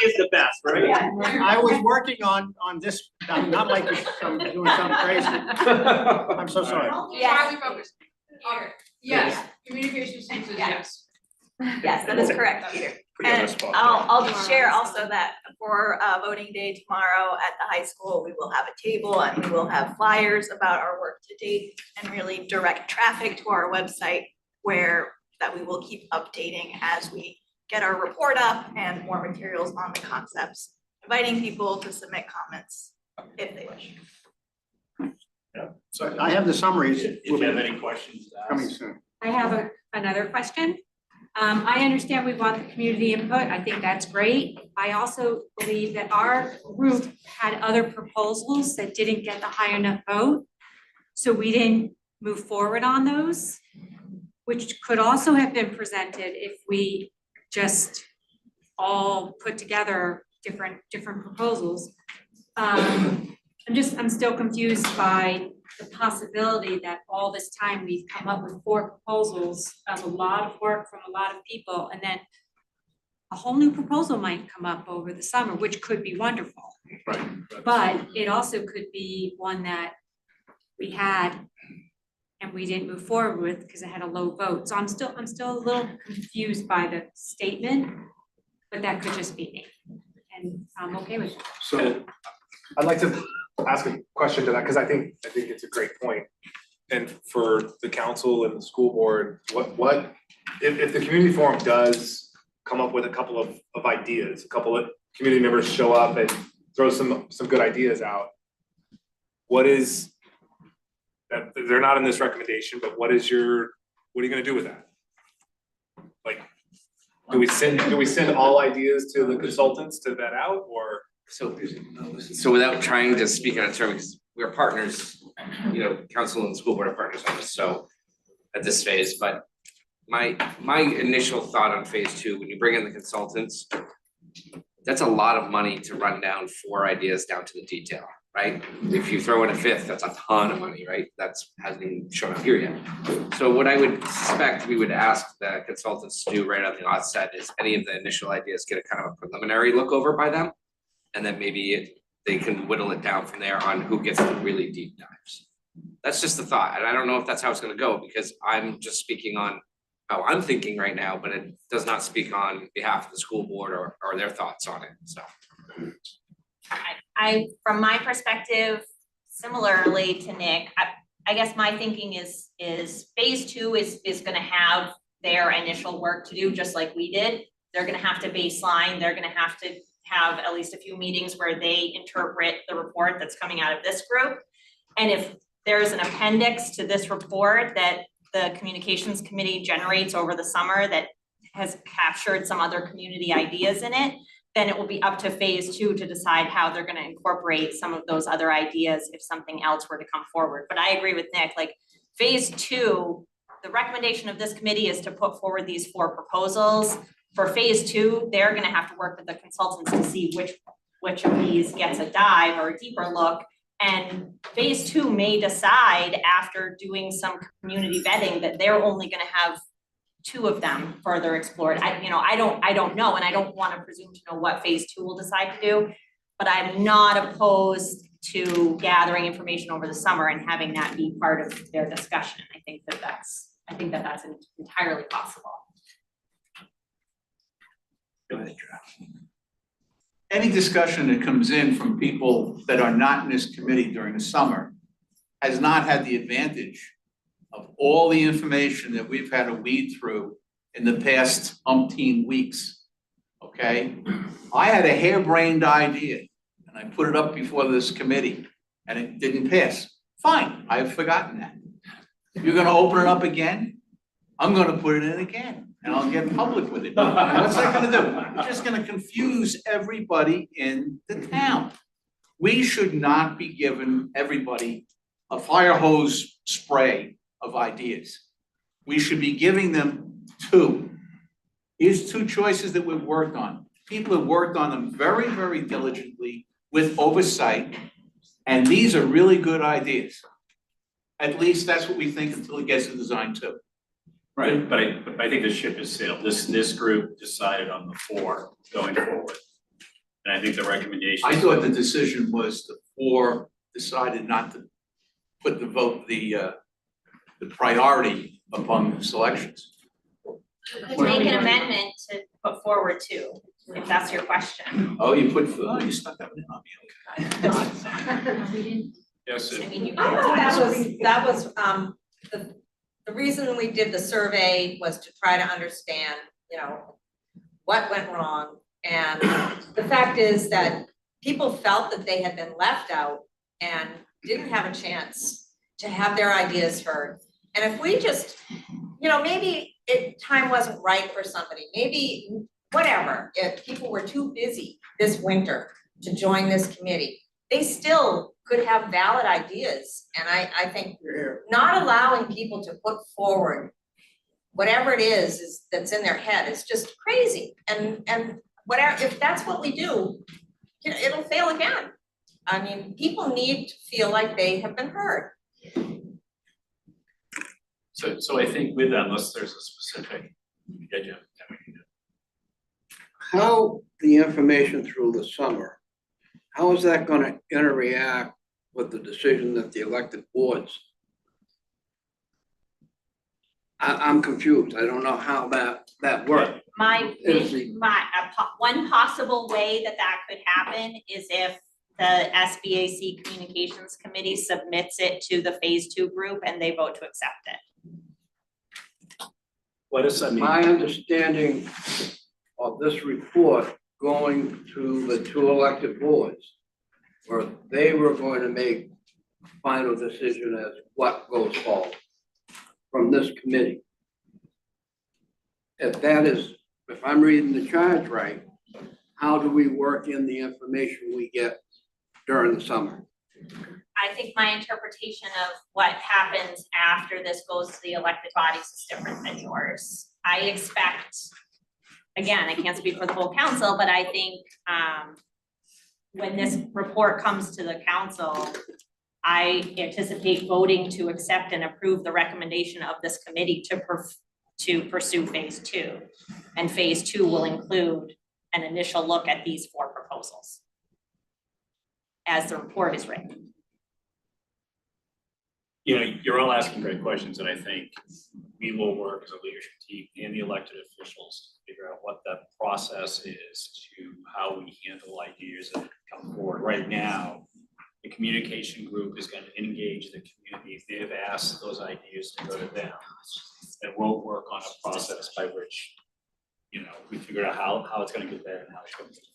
is the best, right? I was working on this, not like I'm doing something crazy. I'm so sorry. Yeah. Yes, communications team says yes. Yes, that is correct, Peter. Put you on the And spot. I'll just share also that for voting day tomorrow at the high school, we will have a table and we will have flyers about our work to date and really direct traffic to our website that we will keep updating as we get our report up and more materials on the concepts, inviting people to submit comments if they wish. So I have the summaries. If you have any questions, Coming ask. soon. I have another question. I understand we want the community input. I think that's great. I also believe that our group had other proposals that didn't get the high enough vote. So we didn't move forward on those, which could also have been presented if we just all put together different proposals. I'm still confused by the possibility that all this time we've come up with 4 proposals of a lot of work from a lot of people, and then a whole new proposal might come up over the summer, which could be wonderful. Right. But it also could be one that we had and we didn't move forward with because it had a low vote. So I'm still a little confused by the statement, but that could just be me. And I'm okay with that. So I'd like to ask a question to that, because I think it's a great point. And for the council and the school board, what, if the community forum does come up with a couple of ideas, a couple of community members show up and throw some good ideas out, what is, that they're not in this recommendation, but what are you gonna do with that? Like, do we send all ideas to the consultants to vet out, or? So without trying to speak on a term, because we're partners, council and school board are partners on this, so at this phase, but my initial thought on phase 2, when you bring in the consultants, that's a lot of money to run down 4 ideas down to the detail, right? If you throw in a 5th, that's a ton of money, right? Hasn't even shown up here yet. So what I would suspect we would ask the consultants to do right on the outset is any of the initial ideas get a kind of a preliminary look over by them. And then maybe they can whittle it down from there on who gets the really deep dives. That's just the thought, and I don't know if that's how it's gonna go, because I'm just speaking on how I'm thinking right now, but it does not speak on behalf of the school board or their thoughts on it, so. I, from my perspective, similarly to Nick, I guess my thinking is phase 2 is gonna have their initial work to do, just like we did. They're gonna have to baseline, they're gonna have to have at least a few meetings where they interpret the report that's coming out of this group. And if there's an appendix to this report that the communications committee generates over the summer that has captured some other community ideas in it, then it will be up to phase 2 to decide how they're gonna incorporate some of those other ideas if something else were to come forward. But I agree with Nick, like phase 2, the recommendation of this committee is to put forward these 4 proposals. For phase 2, they're gonna have to work with the consultants to see which of these gets a dive or a deeper look. And phase 2 may decide after doing some community vetting that they're only gonna have 2 of them further explored. I don't know, and I don't wanna presume to know what phase 2 will decide to do. But I'm not opposed to gathering information over the summer and having that be part of their discussion. I think that's entirely possible. Any discussion that comes in from people that are not in this committee during the summer has not had the advantage of all the information that we've had to weed through in the past umpteen weeks, okay? I had a harebrained idea and I put it up before this committee and it didn't pass. Fine, I've forgotten that. You're gonna open it up again? I'm gonna put it in again. And I'll get public with it. And what's that gonna do? It's just gonna confuse everybody in the town. We should not be giving everybody a fire hose spray of ideas. We should be giving them 2. Here's 2 choices that we've worked on. People have worked on them very, very diligently with oversight, and these are really good ideas. At least that's what we think until it gets to design 2. Right, but I think the ship has sailed. This group decided on the 4 going forward. And I think the recommendation. I thought the decision was the 4 decided not to put the the priority among selections. Could make an amendment to put forward too, if that's your question. Oh, you put, you stuck that one on me, Yes, I mean, you I thought that was, the reason we did the survey was to try to understand, you know, what went wrong. And the fact is that people felt that they had been left out and didn't have a chance to have their ideas heard. And if we just, you know, maybe time wasn't right for somebody, maybe whatever, if people were too busy this winter to join this committee, they still could have valid ideas. And I think not allowing people to put forward whatever it is that's in their head is just crazy. And whatever, if that's what we do, you know, it'll fail again. I mean, people need to feel like they have been heard. so I think with that, unless there's a specific, yeah, Jim, then we can do. How the information through the summer, how is that gonna interact with the decision that the elected boards? I'm confused. I don't know how that works. One possible way that could happen is if the SBAC Communications Committee submits it to the phase 2 group and they vote to accept it. What does that mean? My understanding of this report going to the 2 elected boards, where they were going to make final decision as what goes forward from this committee. If I'm reading the charge right, how do we work in the information we get during the summer? I think my interpretation of what happens after this goes to the elected bodies is different than yours. I expect, again, I can't speak for the whole council, but I think when this report comes to the council, I anticipate voting to accept and approve the recommendation of this committee to pursue phase 2. And phase 2 will include an initial look at these 4 proposals as the report is written. You know, you're all asking great questions, and I think we will work as a leadership team and the elected officials to figure out what that process is to how we handle ideas that come forward. Right now, the communication group is going to engage the community. If they've asked those ideas to go to them, and we'll work on a process by which, you know, we figure out how it's going to get there and how it's going to get there.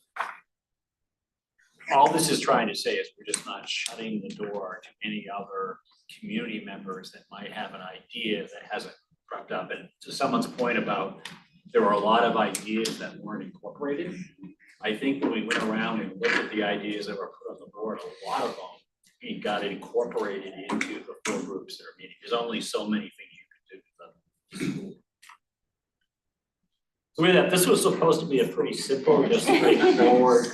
All this is trying to say is we're just not shutting the door to any other community members that might have an idea that hasn't crept up. And to someone's point about there were a lot of ideas that weren't incorporated, I think when we went around and looked at the ideas that were put on the board, a lot of them we got incorporated into the 4 groups that are meeting. There's only so many things you can do with them. So with that, this was supposed to be a pretty simple, just straightforward.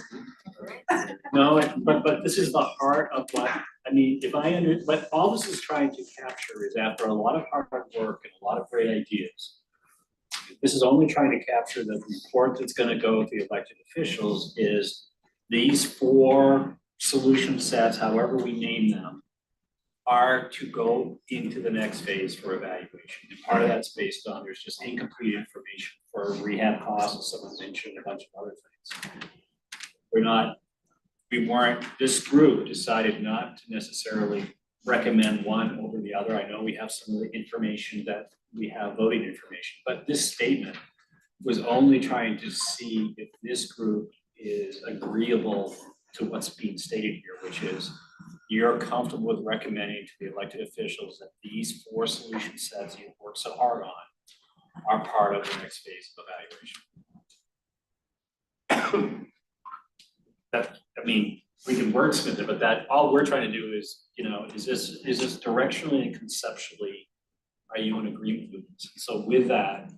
No, but this is the heart of what, I mean, what all this is trying to capture is after a lot of hard work and a lot of great ideas, this is only trying to capture the report that's gonna go to the elected officials is these 4 solution sets, however we name them, are to go into the next phase for evaluation. And part of that's based on, there's just incomplete information for rehab costs, and someone mentioned a bunch of other things. This group decided not to necessarily recommend one over the other. I know we have some of the information that we have voting information, but this statement was only trying to see if this group is agreeable to what's being stated here, which is you're comfortable with recommending to the elected officials that these 4 solution sets you've worked so hard on are part of the next phase of evaluation. That, I mean, we can wordsmith it, but that, all we're trying to do is, you know, is this directionally and conceptually, are you in agreement with this? So with that,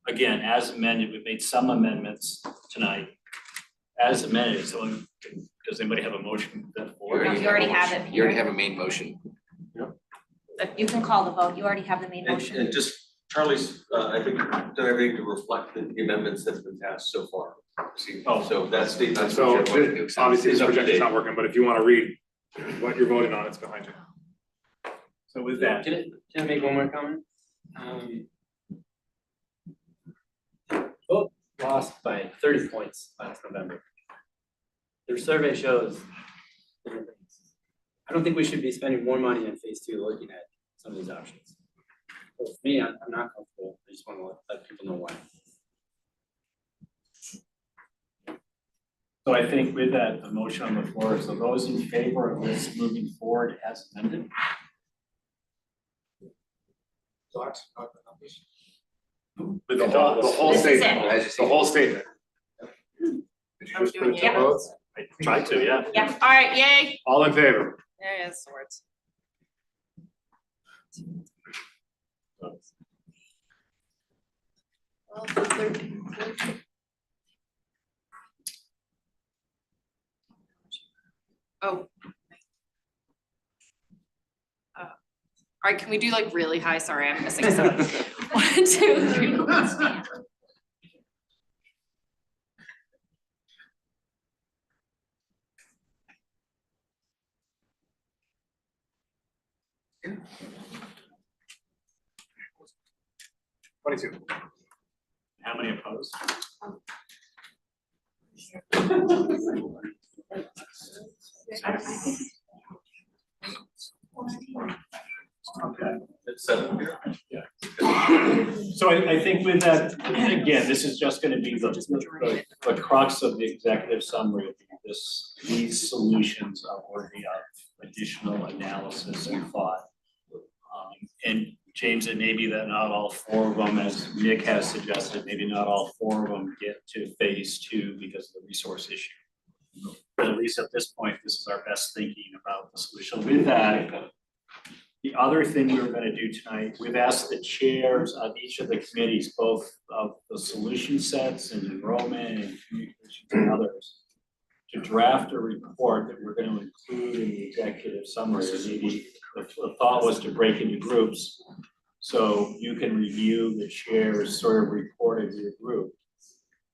again, as amended, we've made some amendments tonight. As amended, does anybody have a motion that for? You already have it. You already have a main motion. But you can call the vote, you already have the main motion. And just Charlie's, I think, done everything to reflect the amendments that's been passed so far. So that statement. So obviously this projection's not working, but if you want to read what you're voting on, it's behind you. So with that, Can I make one more comment? Vote lost by 30 points last November. Their survey shows different things. I don't think we should be spending more money in phase two looking at some of these options. So for me, I'm not comfortable. I just want to let people know why. so I think with that, the motion on the floor, so those in favor of this moving forward as amended? Thoughts? With the whole This is statement, the whole statement. Did you just put it to Yep. vote? I tried to, yeah. Yep, all right, yay. All in favor? There is swords. Oh. All right, can we do like really high? Sorry, I'm missing some. 1, 2, 3. Twenty-two. How many opposed? Okay. It's 7 here. Yeah. So I think with that, again, this is just gonna be the crux of the executive summary. These solutions are worthy of additional analysis and thought. And James, it may be that not all 4 of them, as Nick has suggested, maybe not all 4 of them get to phase 2 because of the resource issue. But at least at this point, this is our best thinking about the solution. With that, the other thing we were gonna do tonight, we've asked the chairs of each of the committees, both of the solution sets and enrollment and communications and others, to draft a report that we're gonna include in the executive summary. Maybe the thought was to break into groups, so you can review the chair's sort of report of your group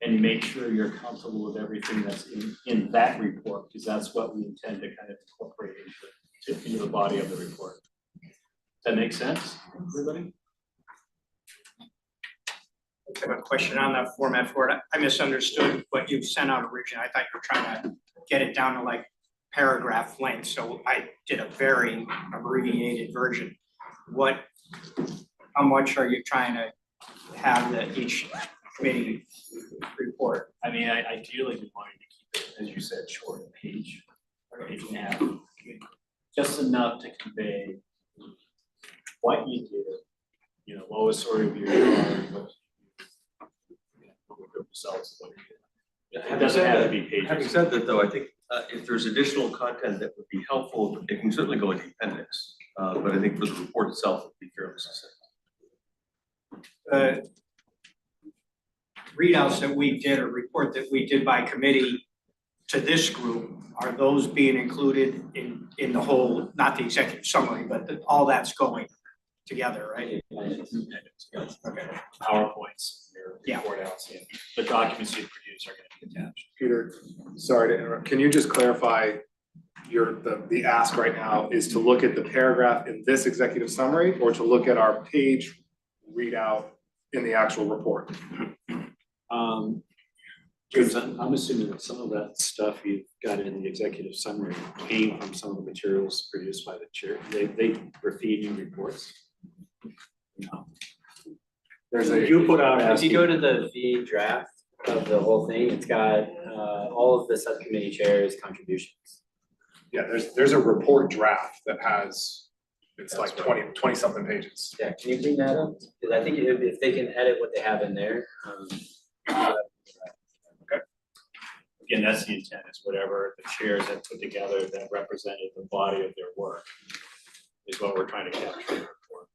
and make sure you're comfortable with everything that's in that report, because that's what we intend to kind of incorporate into the body of the report. Does that make sense, everybody? I have a question on that format for it. I misunderstood what you sent out originally. I thought you were trying to get it down to like paragraph length, so I did a very abbreviated version. How much are you trying to have each committee report? I mean, ideally, we wanted to keep it, as you said, short, page and a half. Just enough to convey what you did, what was sort of your results. What you did. It doesn't have to be pages. Having said that, though, I think if there's additional content that would be helpful, it can certainly go in the appendix. But I think for the report itself, it'd be fairly succinct. Readouts that we did, or report that we did by committee to this group, are those being included in the whole, not the executive summary, but all that's going together, right? Okay. PowerPoints, your report outs, and the documents you produce are gonna be attached. Peter, sorry to interrupt. Can you just clarify the ask right now is to look at the paragraph in this executive summary or to look at our page readout in the actual report? James, I'm assuming that some of that stuff you've got in the executive summary came from some of the materials produced by the chair. They were feeding reports. No. You put out. If you go to the V draft of the whole thing, it's got all of the subcommittee chairs' contributions. Yeah, there's a report draft that has, it's like 20 something pages. Yeah, can you bring that up? Because I think if they can edit what they have in there. Again, that's the intent, is whatever the chairs have put together that represented the body of their work is what we're trying to capture in the report.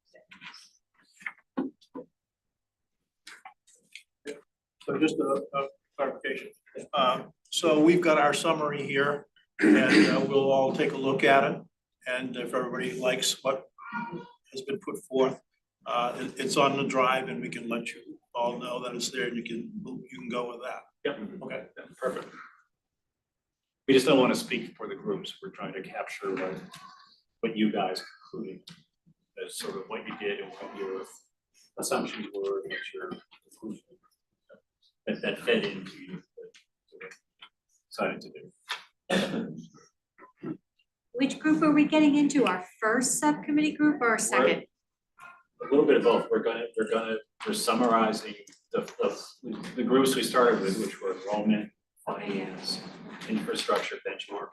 So just a clarification. So we've got our summary here, and we'll all take a look at it. And if everybody likes what has been put forth, it's on the drive, and we can let you all know that it's there, and you can go with that. Yep, okay, perfect. We just don't want to speak for the groups. We're trying to capture what you guys concluded. as sort of what you did and what your assumptions were, what your conclusion, that fed into what you decided to do. Which group are we getting into? Our first subcommittee group or our second? A little bit of both. We're summarizing the groups we started with, which were enrollment, finance, infrastructure, benchmark.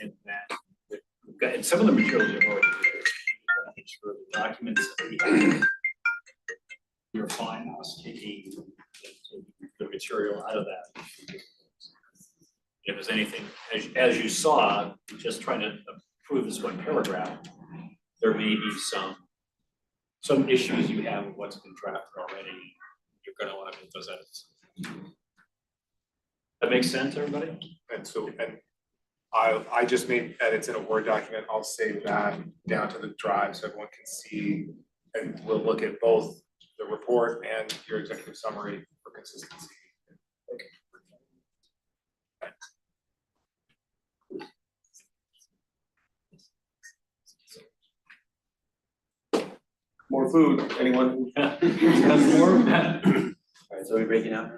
And then we've got, and some of the materials you've already reviewed, for the documents that we have. You're fine us taking the material out of that. If there's anything, as you saw, just trying to approve this one paragraph, there may be some issues you have with what's been drafted already. You're gonna want to make those edits. That makes sense, everybody? And so, and I just made edits in a Word document. I'll save that down to the drive so everyone can see. And we'll look at both the report and your executive summary for consistency. More food, anyone? More? Alright, so we're breaking out?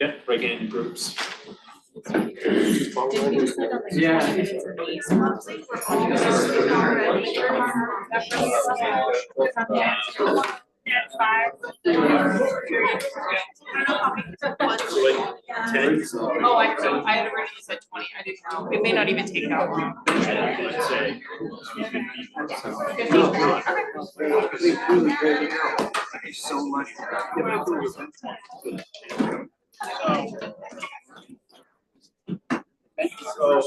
Yep, breaking into groups. Yeah. Oh, I had originally said 20, I didn't know, it may not even take that long. So much. So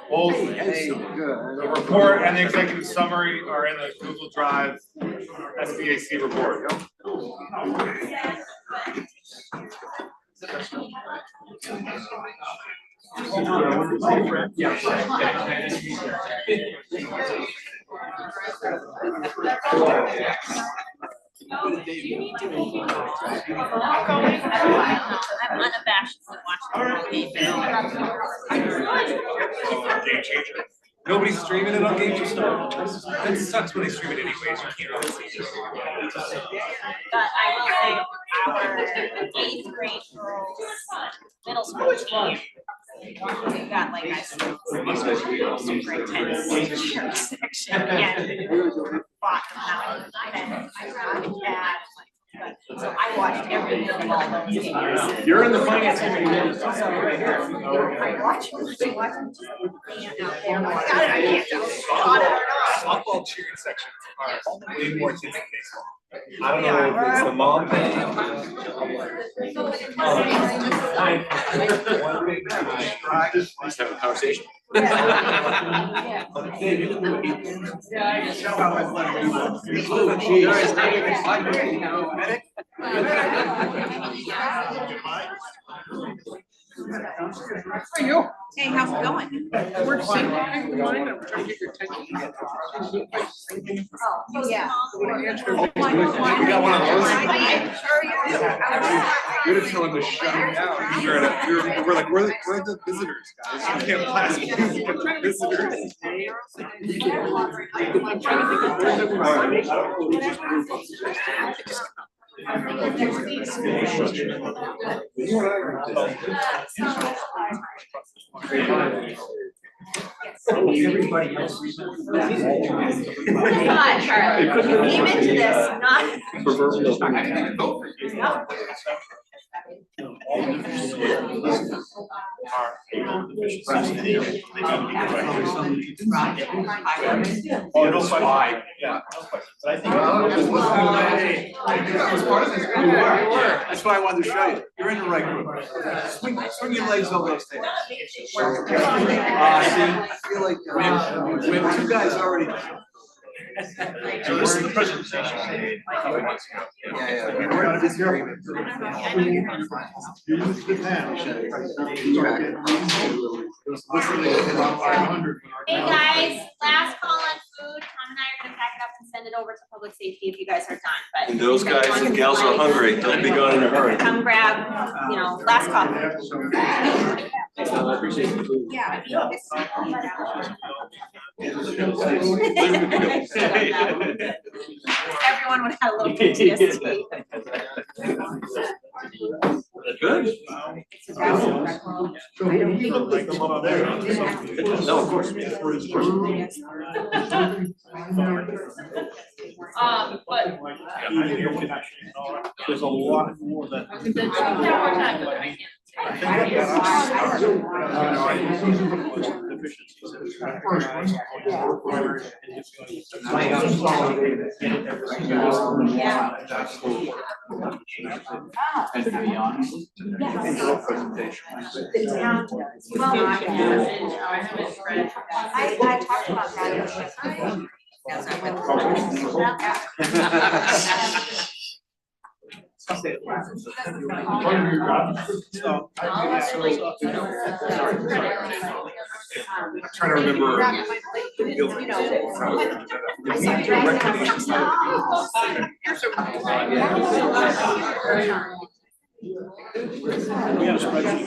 both the report and the executive summary are in the Google Drive SBAC report. I'm unabashed to watch the Game changer. Nobody's streaming it on Game Changer. That sucks when they stream it anyways. You can't really see it. But I will say, our 8th grade girls middle school team, we've got like I said, super intense section and fought them out. And I got bad. So I watched every one of all those games. You're in the finance committee. I watched them out there. I can't tell. Softball cheering sections are way more intense than baseball. I don't know if it's the mom thing. Let's have a conversation. How are you? Hey, how's it going? We're just saying, hey, good morning, I'm trying to get your attention. Oh, yeah. We got one of those. You're just telling them to shut it down. We're like, we're the visitors, guys. You can't blast music at the visitors. I'm trying to think of Everybody else. Not Charlie, you came into this, not. That's why I wanted to show you. You're in the right group. Swing your legs over those tables. See, I feel like we have two guys already. So this is the presentation I made a couple months ago. Yeah. We were out of disagreement. Hey guys, last call on food. Tom and I are gonna pack it up and send it over to public safety if you guys are done, but. And those guys and gals are hungry. Don't be gone in a hurry. Come grab, last call. I appreciate it. Yeah. Everyone would have a little PTSD. Good. No, of course. But. There's a lot more that. And to be honest. I talked about that. As I went I'm trying to remember. We had a spreadsheet.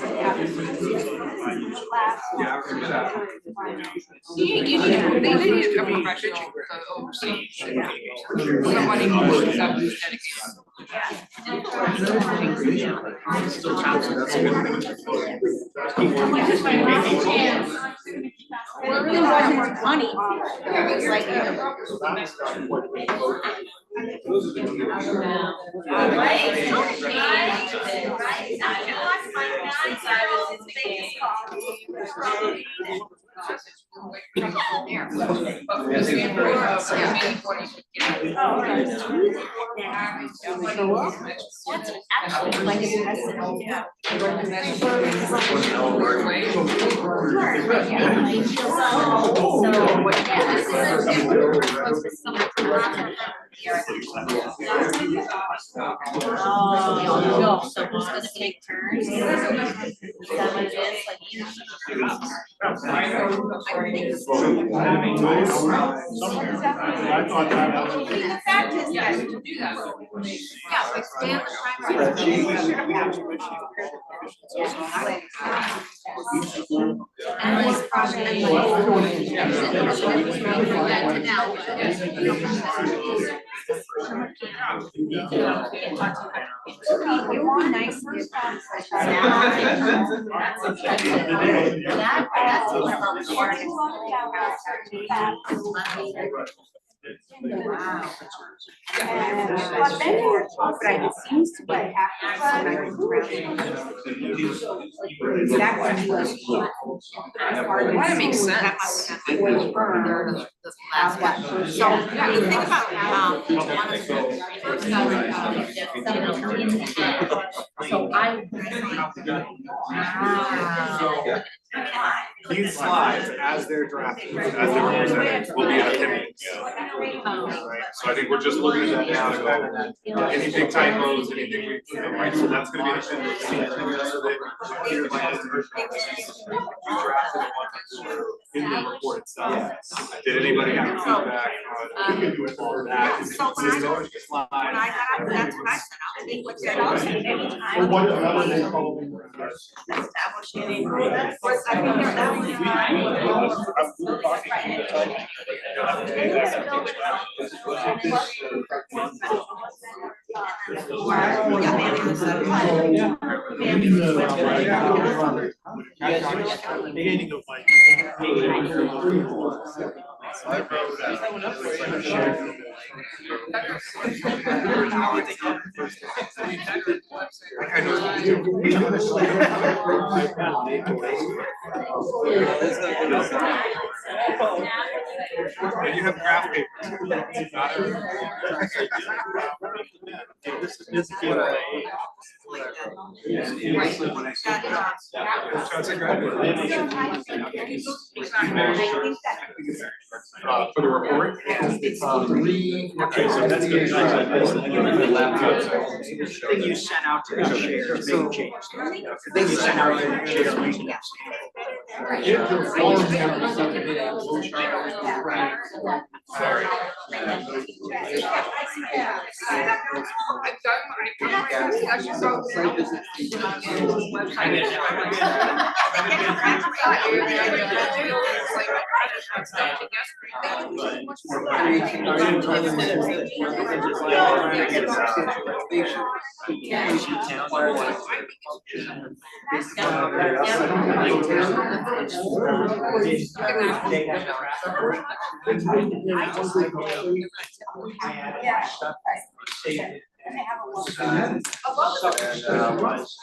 You need a professional to oversee. Somebody who works up who's dedicated. Well, it really wasn't money. It was like, That's actually like a precedent. Yeah. Oh, so who's gonna take turns? Is that what it is? Like you? The fact is that to do that. Yeah, expand the you want nice response. That's one of our requirements. Wow. But then you were talking, it seems to be happening. That makes sense. So, yeah, you think about, So I. These slides, as they're drafted, as they're presented, will be appendix. Right, so I think we're just looking at that now to go, any big typos, anything we, right, so that's gonna be an appendix. So that your last version of this, you drafted it once in the report itself. Did anybody have feedback on all of that? Is it consistent with the slide? that's what I said, I think what's that also anytime. Establishing. I think there's that one. Beginning of like. And you have graph papers. This is what I. For the report? Okay, so that's good. Thing you sent out to the share, big change. Thing you sent out to the share.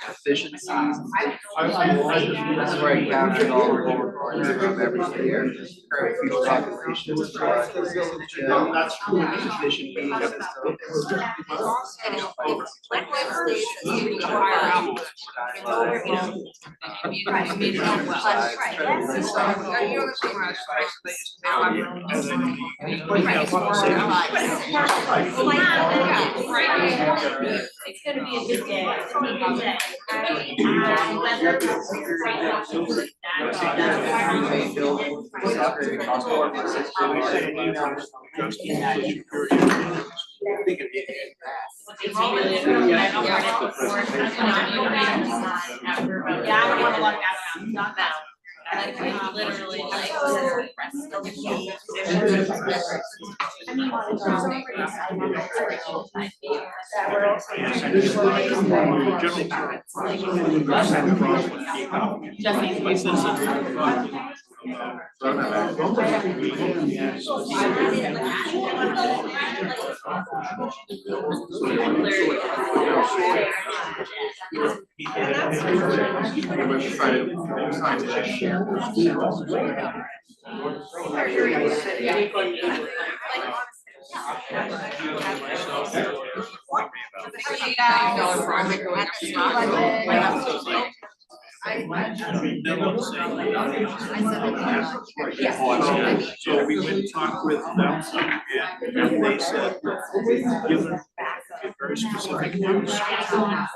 Efficiencies. That's where I captured all the lower points from every year. Current future populations. That's efficient meeting It's gonna be a good day, it's gonna be a good day. Yeah, I don't want a lot of background, not that. Literally like. So we went and talked with them, and they said, given a very specific use,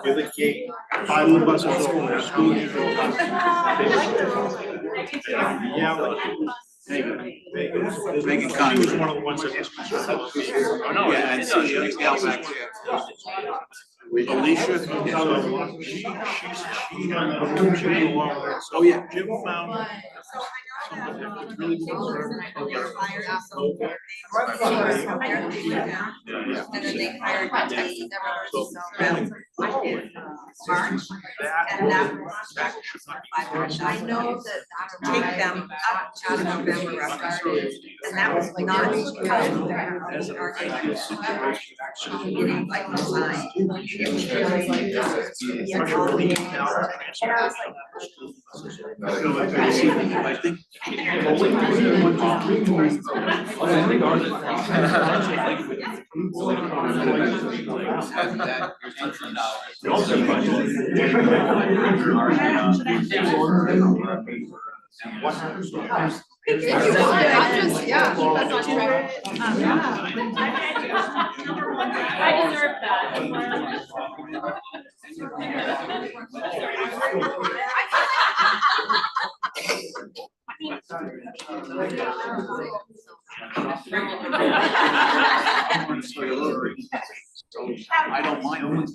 with a gate, 5 buses over, school usual. Megan She was one of the ones that was. Oh, no. Yeah, and so she's got back Alicia, she had a lot of it. Oh, yeah. Jim found. Really And then they hired Texas Everest, and that was I know that take them up to November, and that was not getting like design. I think. I deserve that. I don't mind. It's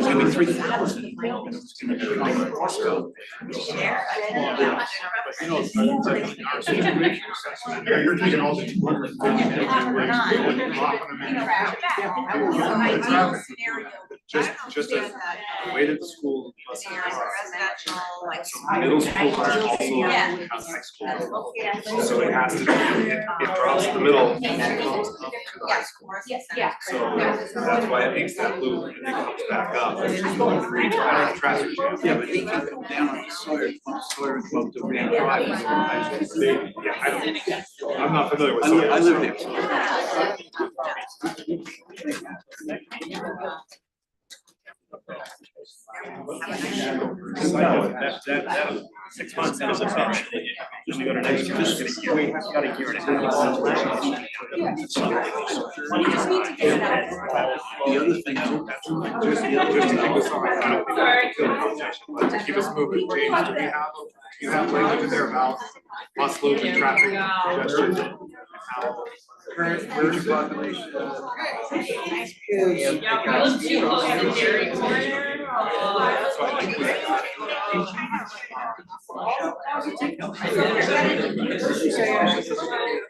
gonna be 3,000. It's gonna be like Costco. You're taking all the 200. Just a way that the school. Middle school also has high school. So it has to, it drops the middle. And then comes up to the high school. So that's why it makes that loop and then comes back up. And creates a traffic jam. Yeah, but he can come down on Sawyer, come up to Van Drive. I'm not familiar with. I live there. That 6 months is essentially, just go to next year, just got a year and a half. The other thing too. Just to take this on, I don't think I can kill the objection, but to keep us moving, James, do you have language in there about bus loop and traffic congestion? And how current birth population. Yeah, we live too close to the dairy corner.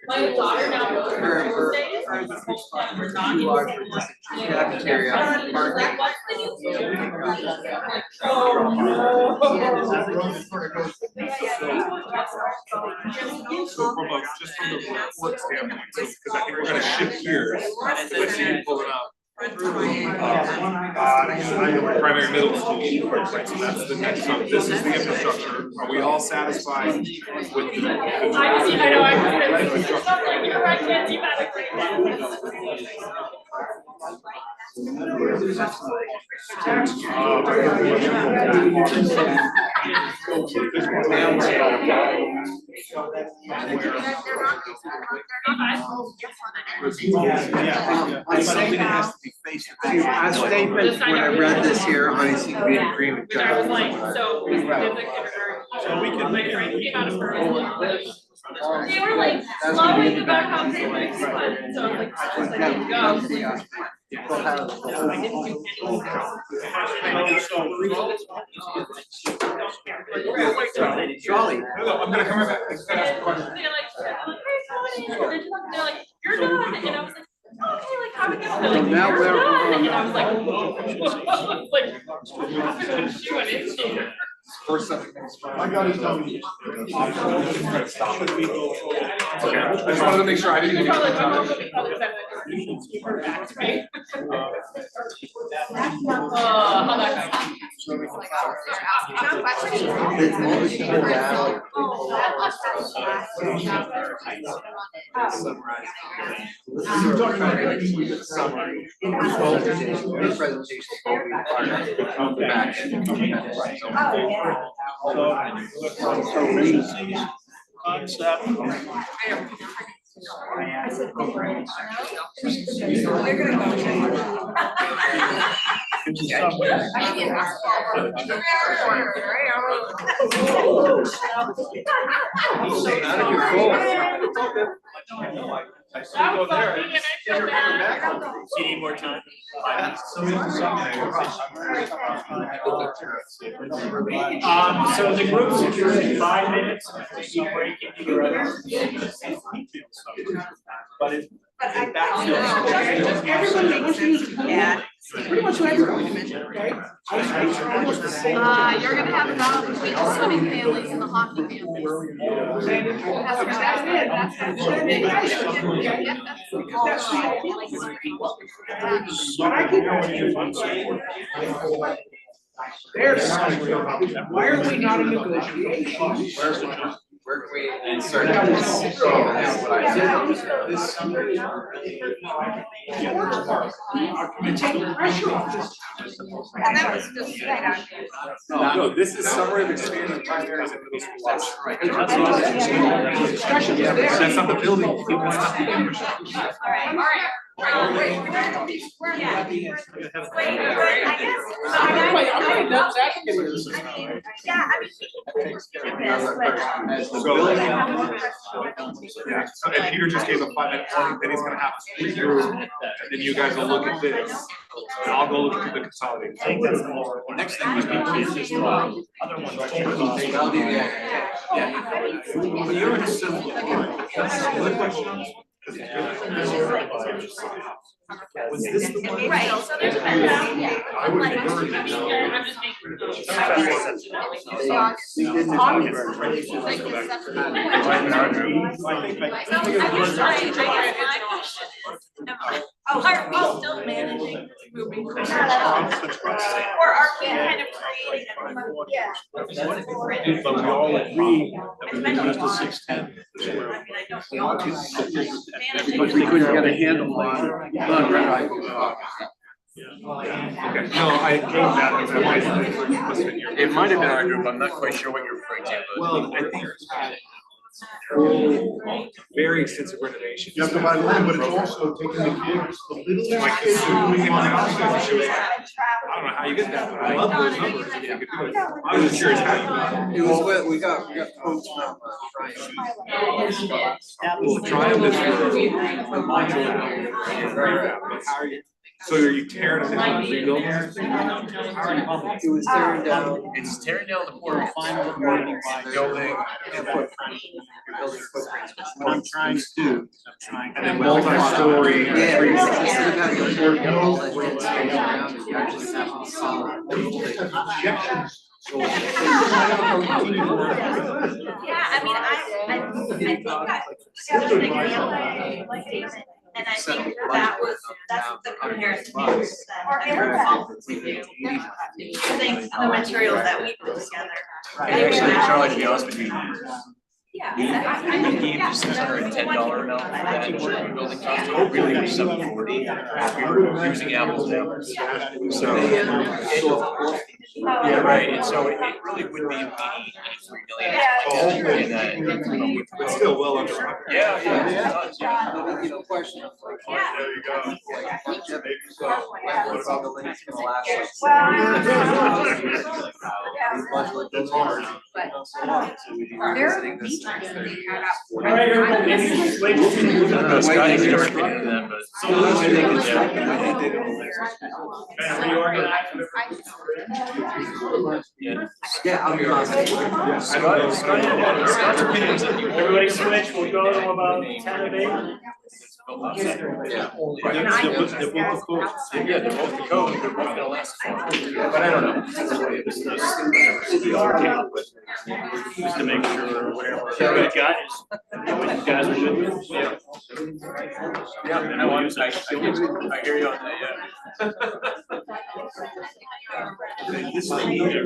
My daughter now goes to Thursdays. We're not in Cafeteria. So from a, just from the work standpoint, because I think we're gonna shift gears, if I see you pull it up. Primary middle school, right, so that's the next, so this is the infrastructure, are we all satisfied with the? I know, I you're right, Nancy, you got it. My statement has to be face to face. My statement, when I read this here, I seem to be in agreement. Which I was like, so we did the kindergarten. So we can My friend came out of first. They were like flowing about how they like fun, so I'm like, I was like, go. Charlie. I'm gonna come right back. I just gotta ask a question. They're like, hey, Tony, and they're like, you're done, and I was like, okay, like, how it going? They're like, Now you're we're- done, and I was like, whoa, like, what happened to you and it's here? First set of things. I got it done. Okay, I just wanted to make sure I didn't. You're probably, I'm also probably better than her back, right? How that So efficiencies, concept. You need more time? So the group secures in 5 minutes, you break into your other. But it. Everyone makes sense to add, pretty much what everyone mentioned, right? You're gonna have about between the swimming families and the hockey families. But I keep there's, why are we not in negotiations? Where can we insert this? This summer. Take pressure off this. And that was just. No, this is summary of expanding primaries and middle school. That's right. Discussion is there. That's not the building. People want to- Alright. Yeah, so and Peter just gave a 5-minute warning, then he's gonna have to read through, and then you guys will look at this, and I'll go look through the consolidated. I think that's more. Next thing must be business law. Other ones. Well, you're in a civil. Other questions? Was this the one? Right, so there's been, I would like, prefer to I'm know. just making notes. Oh, are we still managing moving? Or are we kind of creating a? Yeah. But we all agree that we can use the 610. We couldn't get a handle on. Okay, no, I gave that, because I might have been your. It might have been our group, I'm not quite sure what you're referring to, but. Well, I think. very extensive renovation. You have to buy land, but it's also taking the kids, the little My kids. kids came on the house, and she was like, I don't know how you get that, but I love those numbers, if you could do it. I was curious how you. It was what we got quotes now, Well, trying this for modular. How are you? So are you tearing it down and rebuilding it? It was tearing down. It's tearing down the core, final building by Building and footprint. Your building footprint. What I'm trying to do is I'm trying. And then multi-story. Yeah, instead of having to work out all that dense space around it, you actually have to solid. Yeah, I mean, I think that's an example, like David, and I think that's the comparison piece that consultants do. Using the materials that we put together. Actually, Charlie, to be honest with you, Yeah. we gave the $610 amount for that insurance building cost, it really was $740. We were using apples and apples. So, yeah, right, and so it really would be 83 million. And, But still well under. Yeah. You know, question. There you go. Maybe so. What about the link's gonna last? That's hard. There beach days they had up. All right, everybody, maybe wait. Scott is directing them, but. And reorganize. Yeah, I'll be honest. Scott's opinion is that you. Everybody switch, we'll go to about 10 of 8. Yeah. They're both the cool. Yeah, they're both the code, they're both gonna last. But I don't know. Just to make sure we're aware of what you guys are doing. Yeah, and I hear you on that, yeah. This thing here.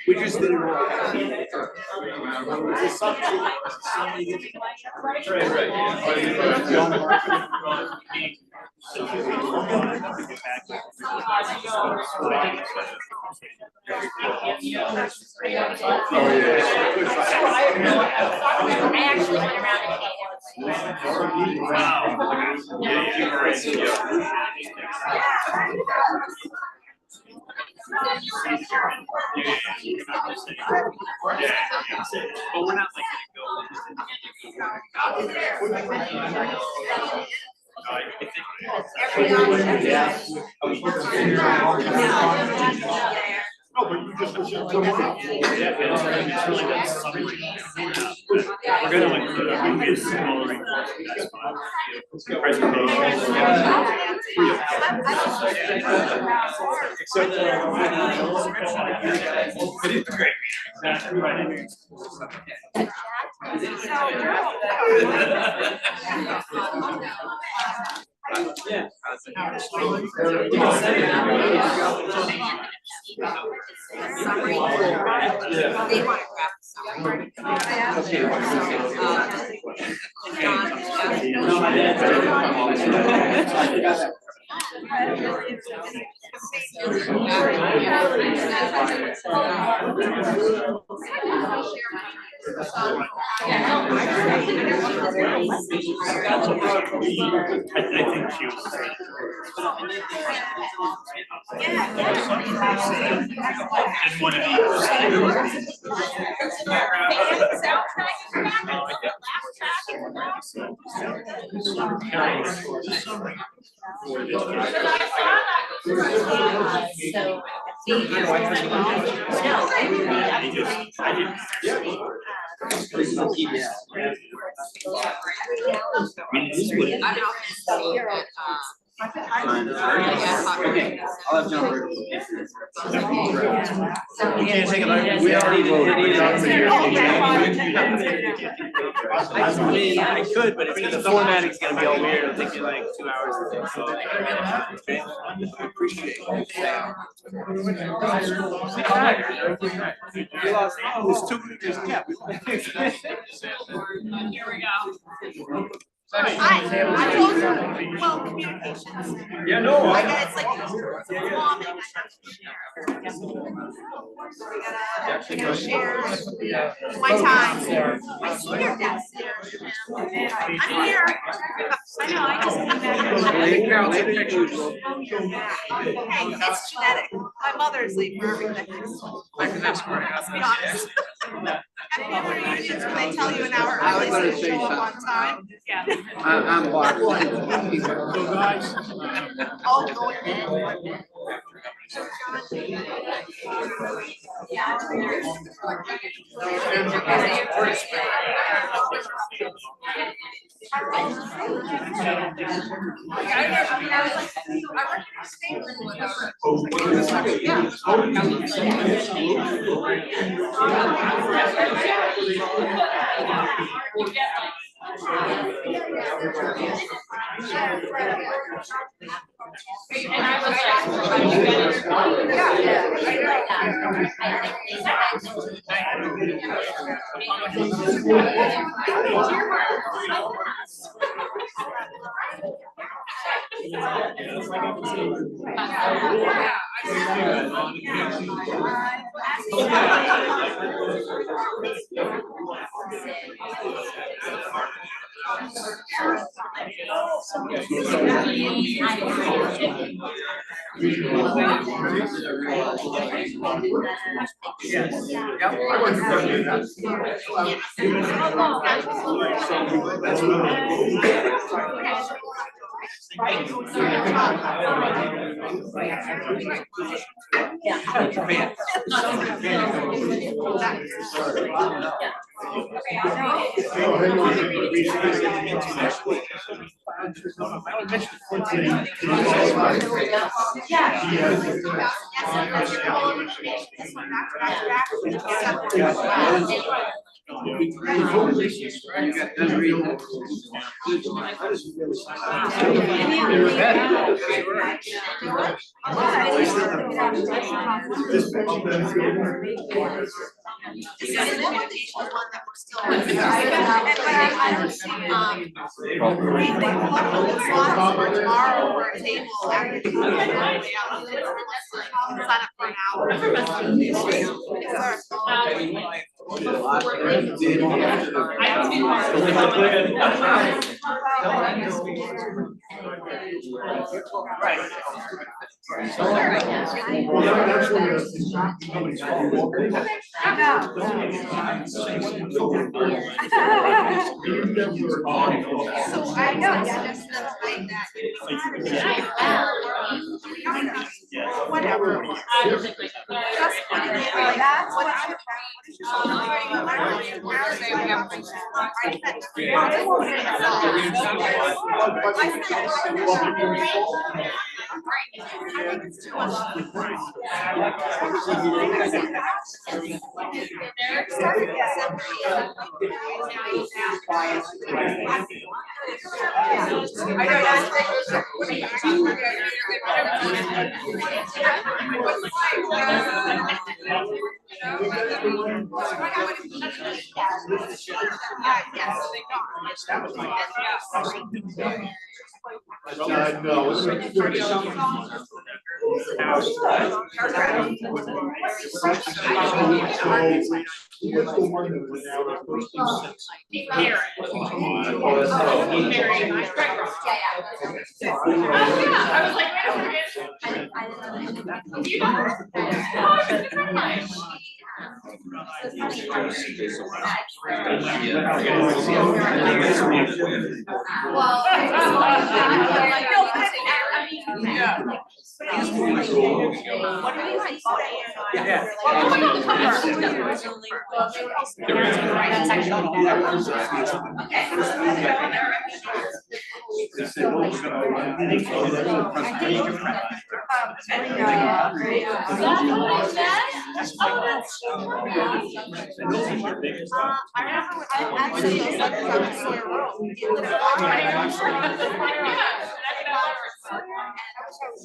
We just did it wrong. I actually went around and ate it. But we're not like No, but you just. We're gonna include a previous smaller report for you guys, presentation. Except for. It is great. Exactly right. Yeah. Summary. They want to grab the summary. I think she was. Just one of Okay, I'll have John. You can't take it. We already voted. I could, but the formatting's gonna be all weird, it'll take you like 2 hours to do, so. We lost, it was two, yeah. Here we go. Hi, I told you, well, communications. Yeah, no. I got, it's like, mom and I have to share. I gotta share my time. I see your desk there. I'm here. I know, I just came back. Hey, it's genetic. My mother's late for everything. Let's be honest. At family reunions, when they tell you an hour early, so you show up on time. Yeah. I'm Bart. So guys. All going in.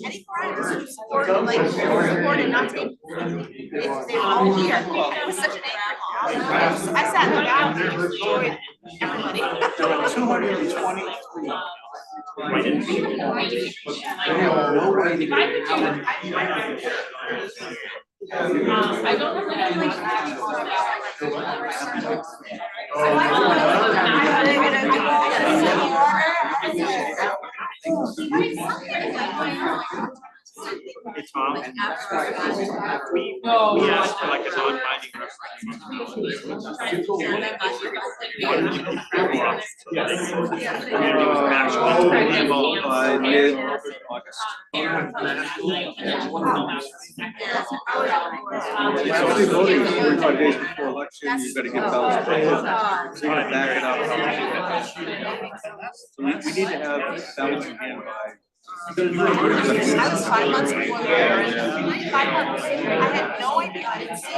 Any friends who supported, like, supported not taking, they were all here, it was such an angry mob. I sat in the back, and enjoyed everybody. There were 223. Right in. I don't really Hey, Tom, we asked for like a non-binding Voting 45 days before election, you've got to get ballots printed. So you gotta back it up. So we need to have ballots in hand by. I was 5 months before the war. 5 months. I had no idea. I didn't see it.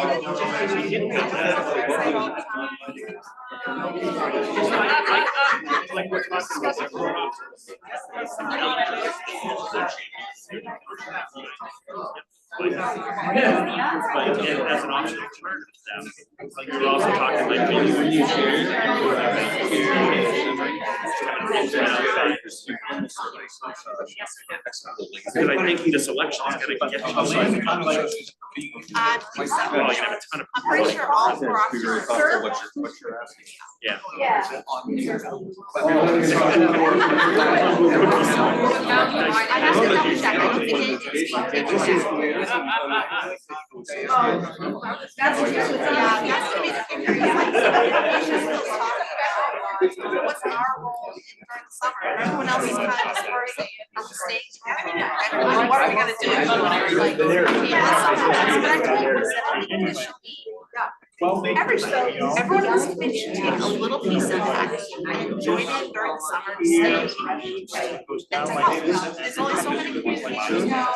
But as an option alternative to them, like you're also talking like maybe when you because I think this election is gonna get you. Well, you have a ton of. I'm pretty sure all four options. What you're asking. Yeah. I have to double check. I don't think it's. That's gonna be the figure. What's our role during the summer? Everyone else is kind of saying on the stage. What are we gonna do? Like, that's what I told them. It should be. Everyone else should take a little piece of that. I enjoyed it during the summer to stay. And to help. There's only so many communications now.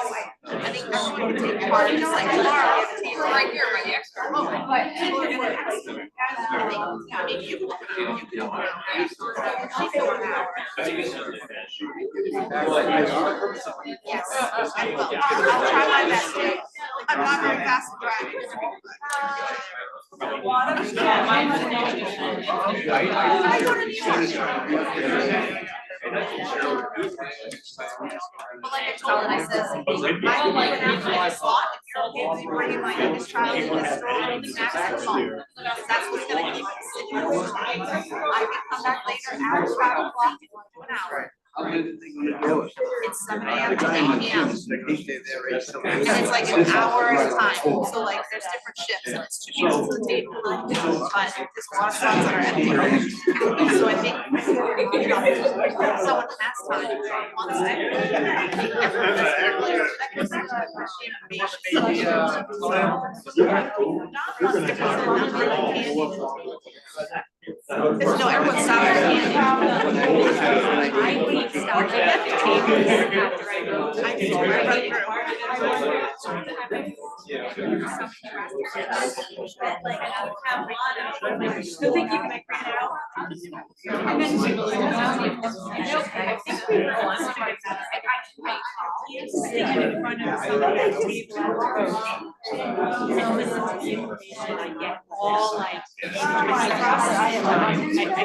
I think everyone can take part. You know, like tomorrow, we have a table right here by the extra. But people are gonna have. Maybe you can. Yes, I will. I'll try my best. I'm not very fast at driving. But like I told him, I says, I don't like an actual slot if you're okay with bringing my youngest child in this stroller in the back of the phone. That's what's gonna keep us sitting. I can come back later after 5 o'clock in 1 hour. It's 7 AM to 8 PM. And it's like an hour at a time, so like there's different shifts and it's 2 people to the table. But there's a lot of slots that are empty. So I think, you know, someone has time, wants to. No, everyone's sorry. I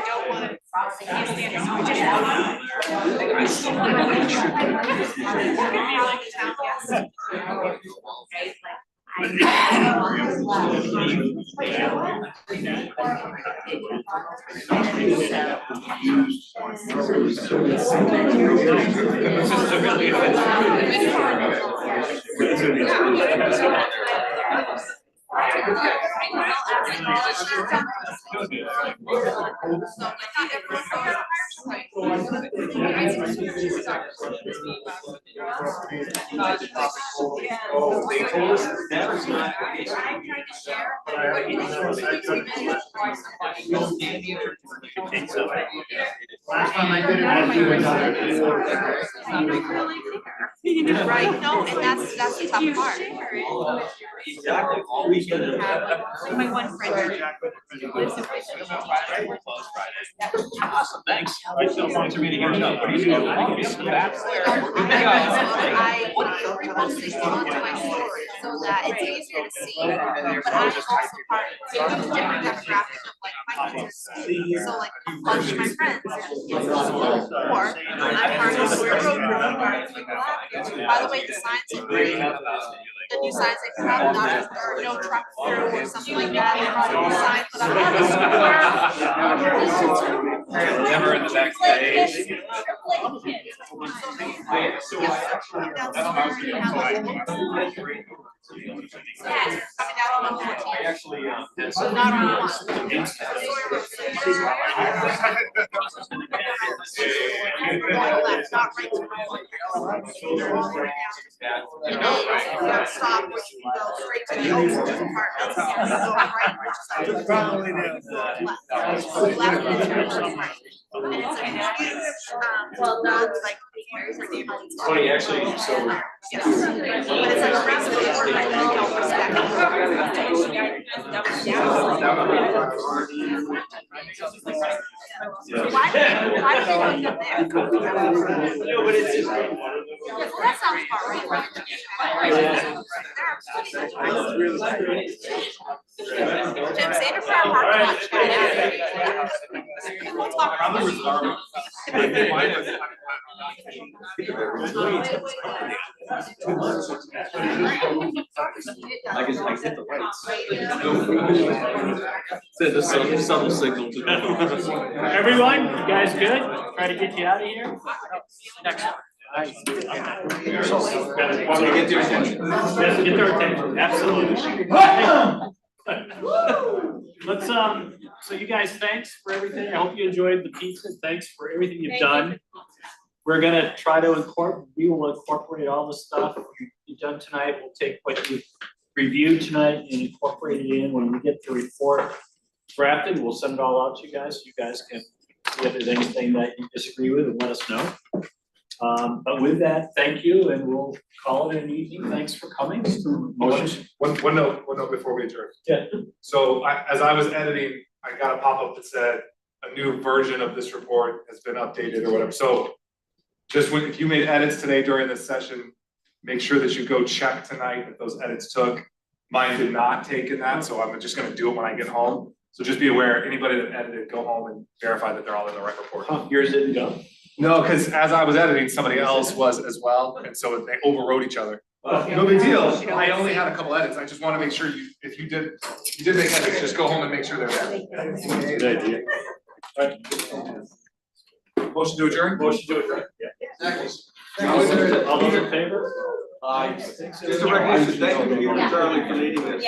don't want to. Oh, they told us never. Last time I did it, I had to Right, no, and that's the tough part. Exactly, all weekend. My one friend. Awesome, thanks. All right, so sponsor meeting here, Joe. What do you do? I reposted it onto my story so that it's easier to see, but I'm also part of a different demographic of like my kids. So like a bunch of my friends have kids in school, or I'm part of the road group. By the way, the signs in green, the new signs they have, not, or no truck through or something like that, the signs that I'm. Never in the back days. Yes, coming down on 14. I actually, So not on one. That's not right. And then you have stop, which you go straight to the open apartments, and go right, which is left and right. And it's a huge, well, not like. it's funny, actually, so. Yes. But it's like a reasonable word that you don't respect. Why do they end up there? No, but it's just. Well, that sounds about right. Jim, save it for our parking lot chat. We'll talk about it. I can hit the lights. Send a subtle signal to them. Everyone, you guys good? Try to get you out of here. Next one. Nice. Want me to get their attention? Yes, get their attention, absolutely. Let's, so you guys, thanks for everything. I hope you enjoyed the pizza. Thanks for everything you've done. We're gonna try to we will incorporate all the stuff you've done tonight. We'll take what you reviewed tonight and incorporate it in when we get the report drafted. We'll send it all out to you guys. You guys can see if there's anything that you disagree with and let us know. But with that, thank you, and we'll call it an evening. Thanks for coming. Motion. One note before we adjourn. Yeah. So as I was editing, I got a pop-up that said a new version of this report has been updated or whatever. So just if you made edits today during this session, make sure that you go check tonight that those edits took. Mine did not take in that, so I'm just gonna do it when I get home. So just be aware, anybody that edited, go home and verify that they're all in the right report. Yours didn't go? No, because as I was editing, somebody else was as well, and so they overrode each other. No big deal, I only had a couple edits, I just wanna make sure if you did make edits, just go home and make sure they're there. Good idea. Motion to adjourn? Motion to adjourn. Yeah. Second. All those in favor? Just a recognition, thank you, Charlie, for leading this.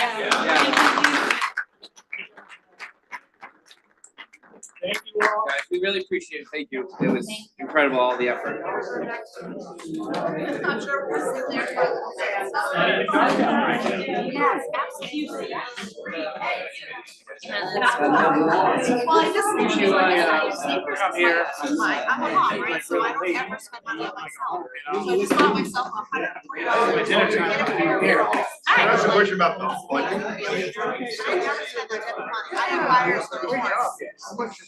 Thank you all. Guys, we really appreciate it. Thank you. It was incredible, all the effort. I'm sure we're sitting there for Yes, absolutely. Well, I just think she's like, I'm here. I'm a mom, right? So I don't ever spend money on myself. So I just bought myself $103. That's a question about the budget. I never spend that type of money. I have buyers for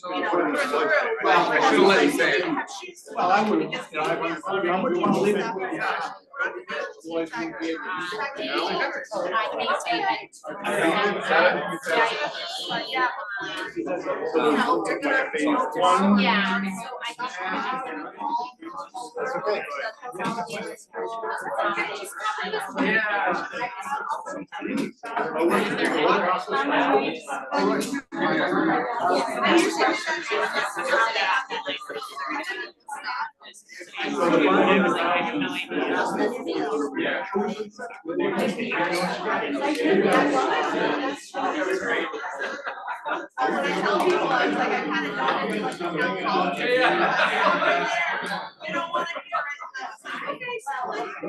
you know, through and through. Well, I should've let you say it. Well, I would, you know, I wouldn't want to leave it.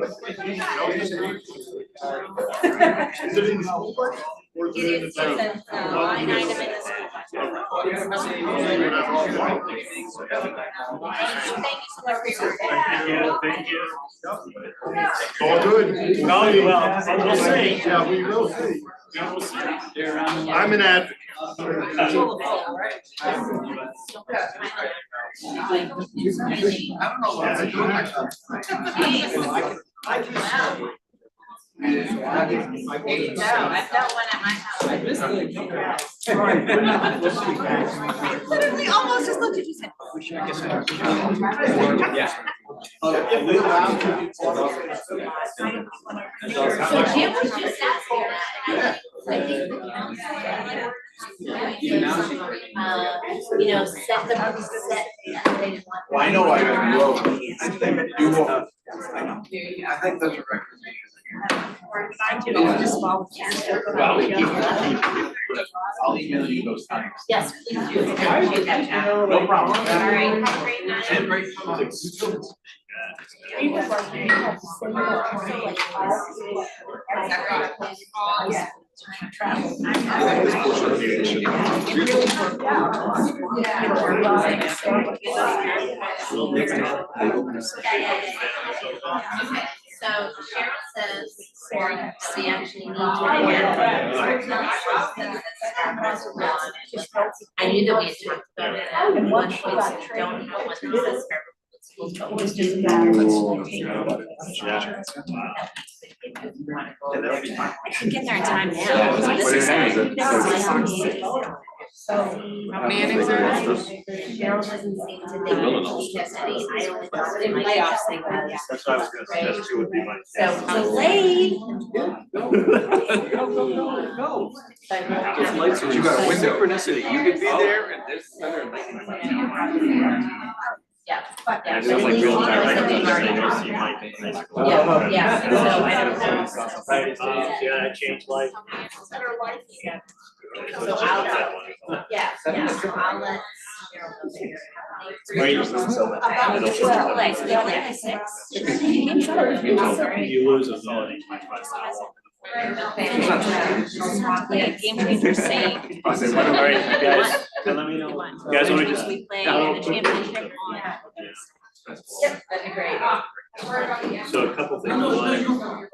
Is it in the school budget? Or is it in the town? It's a line item in the school budget. Thank you so much for your work. Thank you. All good. No, you will. We'll see. Yeah, we will see. We will see. I'm an advocate. I don't know what to do next time. I've got one at my house. Literally almost just looked at you and said. So Jim was just asking that. I think the council, set the, set. Well, I know I will. You will. I know. I think that's a recommendation. I'll email you those times. Yes, please do. Appreciate that, Chad. No problem. All right, have a great night. And great So Cheryl says, we actually need to. I knew that we had talked about it at one point, so we don't have one that says I can get there in time now. How many exams? Cheryl doesn't seem to think that she has any, I only thought it might have something. That's what I was gonna suggest too would be my. So delayed. But you got a window. Synchronicity, you could be there and this center. Yeah. And it feels like real time, right? Yeah, so I don't know. Yeah, it changed life. So I'll, yeah, so I'll let Cheryl know that you're. You lose a vote. Yeah, game changers say. All right, guys, let me know. You guys wanna just? We play in the championship on. Yep, that'd be great. So a couple things, one,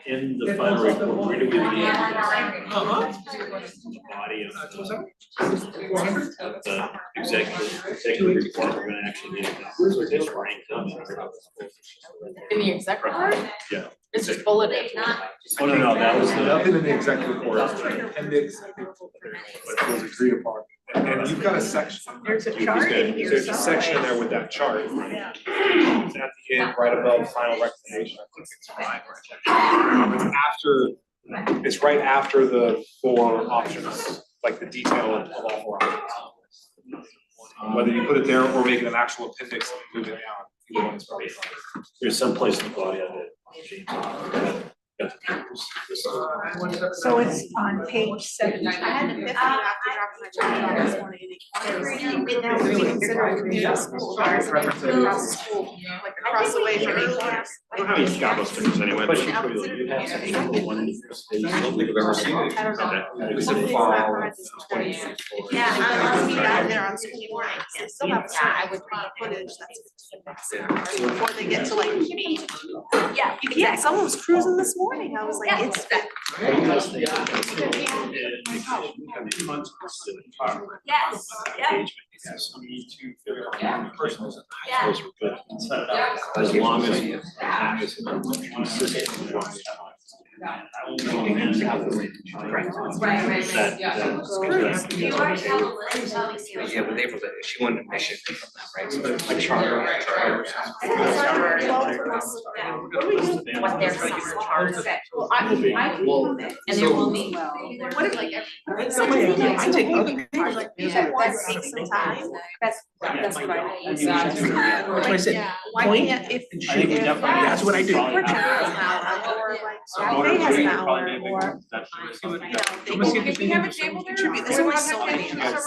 in the final report, where do we need? Body of the executive report, we're gonna actually need to just rank them. In the exec report? Yeah. It's just bulleted. Oh, no, that was the. Nothing in the executive report, it's an appendix, I think, but it was agreed upon. And you've got a section. There's a chart in here There's a section in there with that chart. It's at the end, right above final recommendation, I think it's fine. It's right after the 4 options, like the detail of all 4 options. Whether you put it there or make it an actual appendix and move it down, either one is probably fine. There's some place in the body of it. So it's on page 7. I had an epiphany after dropping my child off this morning. And now we consider a community school, ours across the school, like across the way from each class. I don't know how you got those things anyway, but. You have one in your space. I don't think I've ever seen it. I don't know. It was a file. Yeah, I don't see that there on school mornings. They still have some footage that's before they get to like. Yeah, yeah, someone was cruising this morning. I was like, it's that. Yes, yeah. As long as consistent. Yeah, but they were, she wanted a mission from that, right? So it's like charter. What their summer charter said. Well, and there will be. What if like every. I take other papers, like, you said, one takes some time. That's what I. That's what I said. Why can't, if. That's what I do. Or Cafe has an hour, or, if we have a table there, there's only so many of us.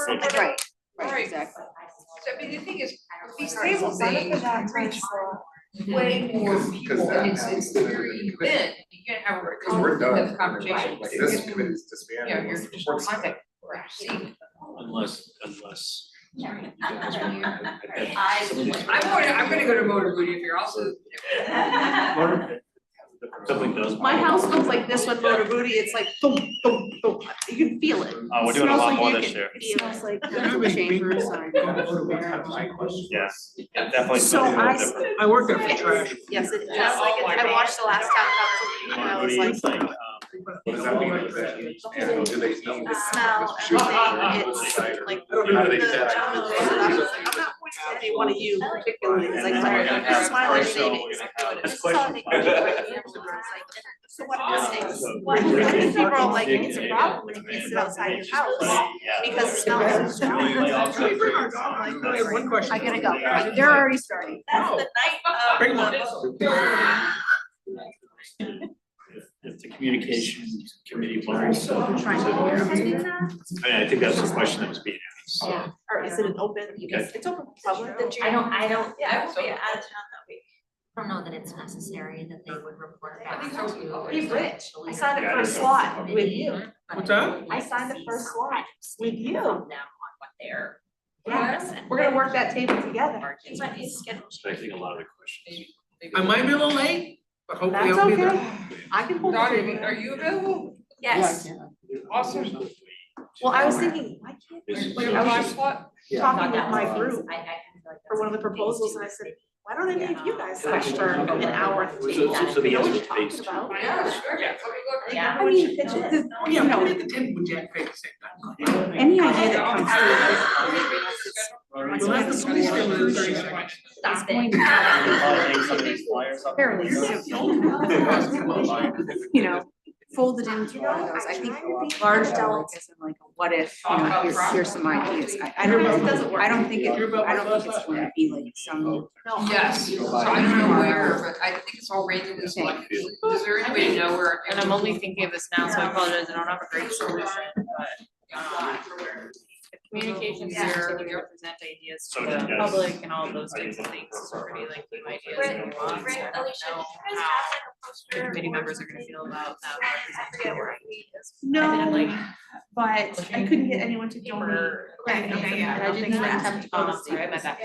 Right, exactly. So, I mean, the thing is, these tables, they reach for way more people, that and it's happens very thin, you can't have a Because we're done. conversation. Like this committee's disbanded. Yeah, your once the board's done. contact, see. Unless. I'm gonna go to Motor Booty if you're also. Something does. My house looks like this with Motor Booty, it's like boom, boom, boom, you can feel it. Oh, we're doing a lot more this year. It smells like chambers. Yes, definitely. So I work there for trash. Yes, it is, I watched the last town council meeting, and I was like, What does that mean? And do they know? the smell, everything, it's like. How do they the set? gentleman was like, I'm not pointing at any one of you particularly, it's like, smiling, baby. So what I'm saying is, I think people are like, it's a problem when you can't sit outside your house because it smells. I'm like, One question. I gotta go, they're already starting. That's the night Bring of them the on. If the communications committee wants to. Trying to. I think that's the question that was being asked. Yeah, or is it an open, Okay. it's open public, the I don't, Yeah, I will be out of town that week. I don't know that it's necessary that they would report back to. Hey, Rich, I signed up for a slot with you. What's that? I signed up for a slot with you. Them on what they're. Yeah, we're gonna work that table together. It might be scheduled. I think a lot of the questions. I might be a little late, but hopefully That's I'll be there. okay, I can hold Dottie, it. are you available? Yes. Awesome. Well, I was thinking, why can't, like, I was just talking with my group for one of the proposals, and I said, why don't any of you guys switch for an hour to take that? So the You know what answer you're is phase talking two. about? Yeah, sure. Yeah. I mean, it's just, Oh, yeah, put it at the table with Jack Fay at the same time. any idea that comes through. We'll have the police come in 30 seconds. Stop it. Fairly simple. You know, folded into one of those, I think large delegates and like, what if, you know, here's some ideas. I don't know, I don't think it's going to be like some. Yes, so I don't know where, but I think it's all randomly selected. Is there any way to know where? And I'm only thinking of this now, so I apologize, I don't have a great solution, but if communications is to represent ideas to So, the yes. public and all of those types of things, it's pretty like new ideas and nuance, I don't know how the committee members are gonna feel about them representing their ideas. No, Like, but I couldn't get anyone to join me. Okay, yeah, I didn't that. attempt to. Oh, sorry, my bad.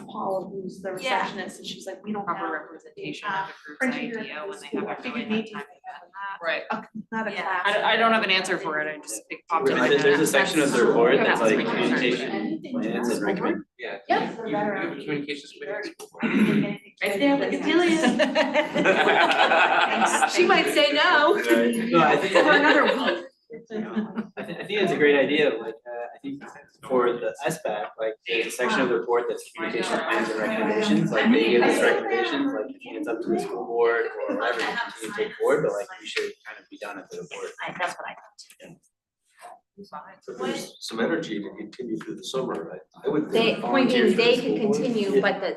Paula, who's the Yeah. receptionist, and she's like, we don't Proper have representation of the group's printed your idea when they haven't really figured had time to vet that. Right. not a Yeah. class. I don't have an answer for it, I just, it popped in my head. There's a section of the report that's like That's my communication plans and recommend. Yeah. Yep. You have a communications committee. Right there, like a billion. She might say no. Right. No, I think. For another week. I think it's a great idea, like, I think for the SBAC, like, there's a section of the report that's communication plans and recommendations, like, they give us recommendations, like, it's up to the school board or whatever to continue to take forward, but like, we should kind of be done at the report. That's what I thought. So there's some energy to continue through the summer, I would. They, think point being, volunteers they for the could school board. continue, but the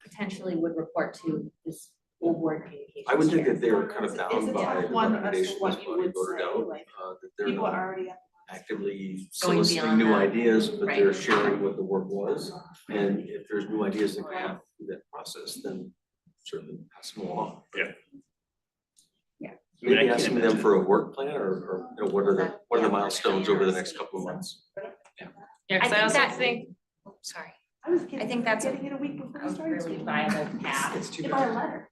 potentially would report to this school board communications. I would think chair. that they were kind of bound by the one as to recommendations what when you we would voted say, out, like, that they're People are not already. actively Going soliciting beyond new that. ideas, but they're Right. sharing what the work was. And if there's new ideas that come out through that process, then certainly pass them along. Yeah. Yeah. Maybe asking them for a work plan or you know, what are the milestones over the next couple of months? Yeah, cause I think also that- think, sorry. I think that's a Getting it a week before a we started. really viable path. It's too Give our bad. letter.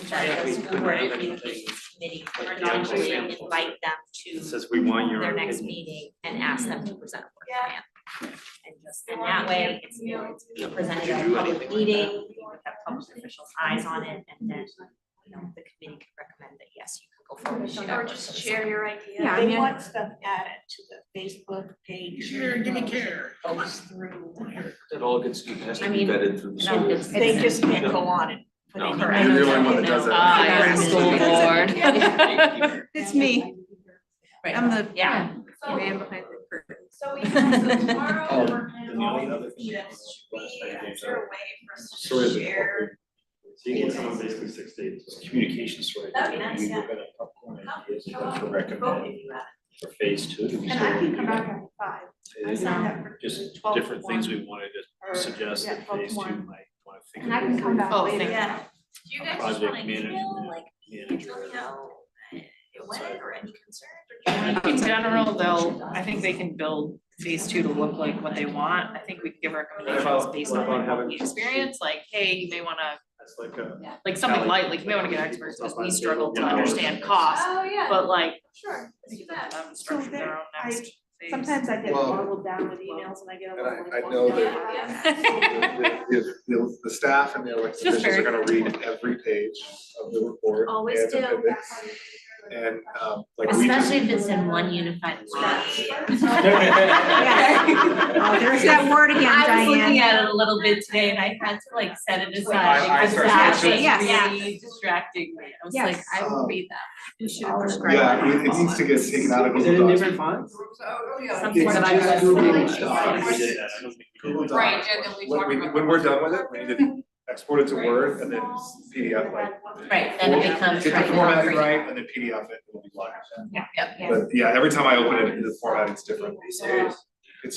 That the school board communications committee would eventually invite them to It says we want your their next opinion. meeting and ask them to present a work plan. And that way, it's, you know, it's being presented at a public meeting, we would have public officials' eyes on it, and then, you know, the committee could recommend that, yes, you can go forward. with that Or work just for the share summer. your idea. Yeah, I They mean- want stuff added to the Facebook page. Share, give me care. Goes through. It all gets, has to I be mean, vetted through the and I'm school. just- They just can't go on and put No, in. you're their the only one that idea. does it. Yeah, school board. It's me. Right. I'm the Yeah. man behind the curtain. So we have tomorrow, Oh, we're and gonna the only all other thing meet is us, last we, night, James, is there a way for us So to is it share? So you get someone basically 6 days, communications right, That'd be nice, you yeah. look at a popcorn ideas, you Come have to on, recommend vote if you have for phase 2. And I can come back at 5. I signed up for Just 12 different things one. we wanted Or, to suggest yeah, that 12 phase 2 one. might wanna think. And I can come back Oh, later. thank you. Yeah. Do you guys just Project wanna manager- email, like, manager. let me know it went or any concerns or? In general, I think they can build phase two to look like what they want. I think we can give recommendations based on like what we experience, like, hey, you may wanna, That's like a. like something light, like you may wanna get experts because we struggle to understand cost, Oh, yeah. but like. Sure, let's do that. Structure their own next phase. Sometimes I get Well, boggled down with emails and I get a and little. I know that Yeah. the staff and the elected Just officials are very- gonna read every page of the report Always and do. appendix. And like we just. Especially if it's in one unified font. Oh, there's that word again, I was looking Diane. at it a little bit today and I had to like set it I aside because started that to- was really distracting me. I was like, Yes. I will read that. You should Yeah, it needs to get taken out of Is it Google in Docs. different fonts? Something It's that I just read. Google I Docs. did that. I don't think we did. Right, and then we talked about- When we're done with it, we need to export it to Word and then PDF like. Right, then it becomes. Get right the formatting concrete. right and then PDF it, it'll be live. Yep. But yeah, every time I open it, the formatting's different. It's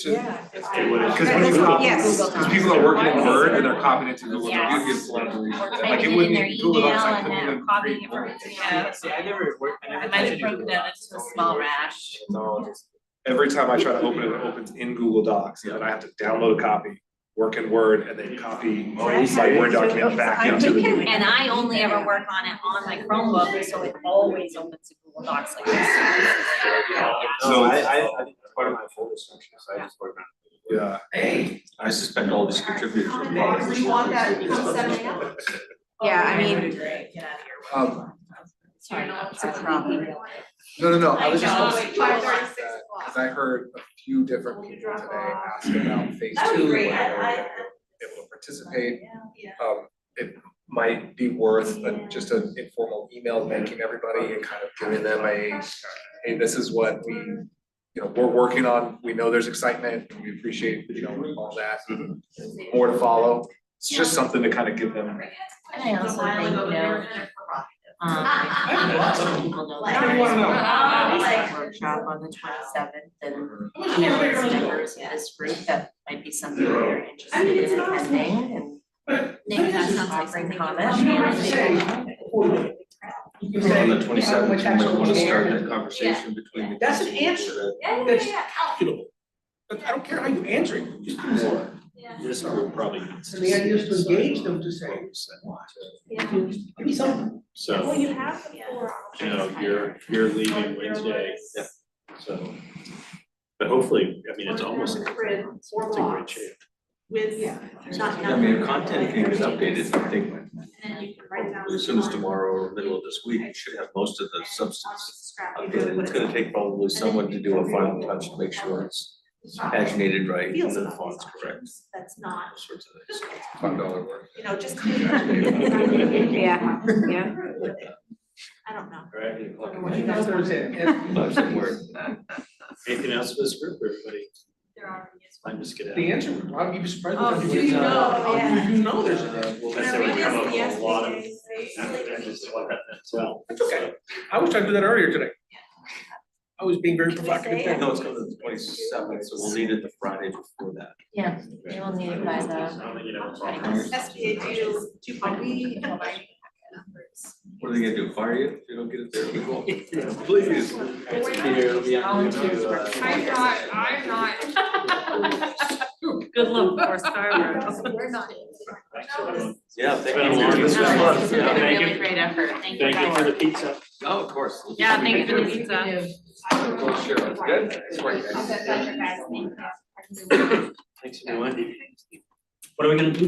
just, It would- because when you, Yes. because people are working in Word and they're copying it to Google Docs. Yes. Or Like typing it it in wouldn't, their Google email Docs, I and couldn't then even copying create it from one. it. Yeah, see, I never worked, I never. I might have touched broken Google down Docs. into a small rash. It's all just, every time I try to open it, it opens in Google Docs, and then I have to download a copy, work in Word, and then copy my Word document back into the. And I only ever work on it on my Chromebook, so it always opens in Google Docs like this. So I think part of my folder structure, so I just work on. Yeah. Hey. I suspect all these contributors. You want that, Yeah, I mean, It's a problem. No, I was just I know, gonna like suggest 5:36 that, because I heard a few different people today ask about phase two, whether they're able to participate. It might be worth just an informal email thanking everybody and kind of giving them a, hey, this is what we, we're working on, we know there's excitement, and we appreciate, all that. More to follow, it's just something to kind of give them. And I also think, some people know that What do you wanna know? there's a workshop on the 27th and, as members of this group, that might be something that you're interested in attending and Nick, that sounds like something comments. On the 27th, you might wanna start that conversation between the. That's an answer. That's calculable. But I don't care how you answer it, just do more. This will probably. So the idea is to engage them to say, give me something. So, you have the you're leaving Wednesday, so. But hopefully, I mean, it's almost, it's in great shape. With, I mean, content can get updated, I think, as soon as tomorrow or middle of this week, you should have most of the substance updated. It's gonna take probably someone to do a final touch to make sure it's paginated right and the font's correct. That's not, Those sorts of things. $5 work. just. Yeah, yeah. I don't know. Word. Anything else for this group, or everybody? I'm just kidding. The answer, well, you'd be surprised. Oh, what do you know? Yeah. You know there's a. Well, I said we come up with a lot of, I just want that as well. That's okay. I was trying to do that earlier today. I was being very provocative then. No, it's coming to the 27th, so we'll need it the Friday before that. Yeah, we will need it by the. SBA do, but we. What are they gonna do, fire you if you don't get it there? Please. I'm not. Good luck, for Starbucks. We're not. Yeah, thank you. This was fun. It's been a really great effort, thank you. Thank you for the pizza. Oh, of course. Yeah, thank you for the pizza. Well, sure, that's good. That's right, guys. Pleasure, guys, thank you. Thanks, everyone. What are we gonna do?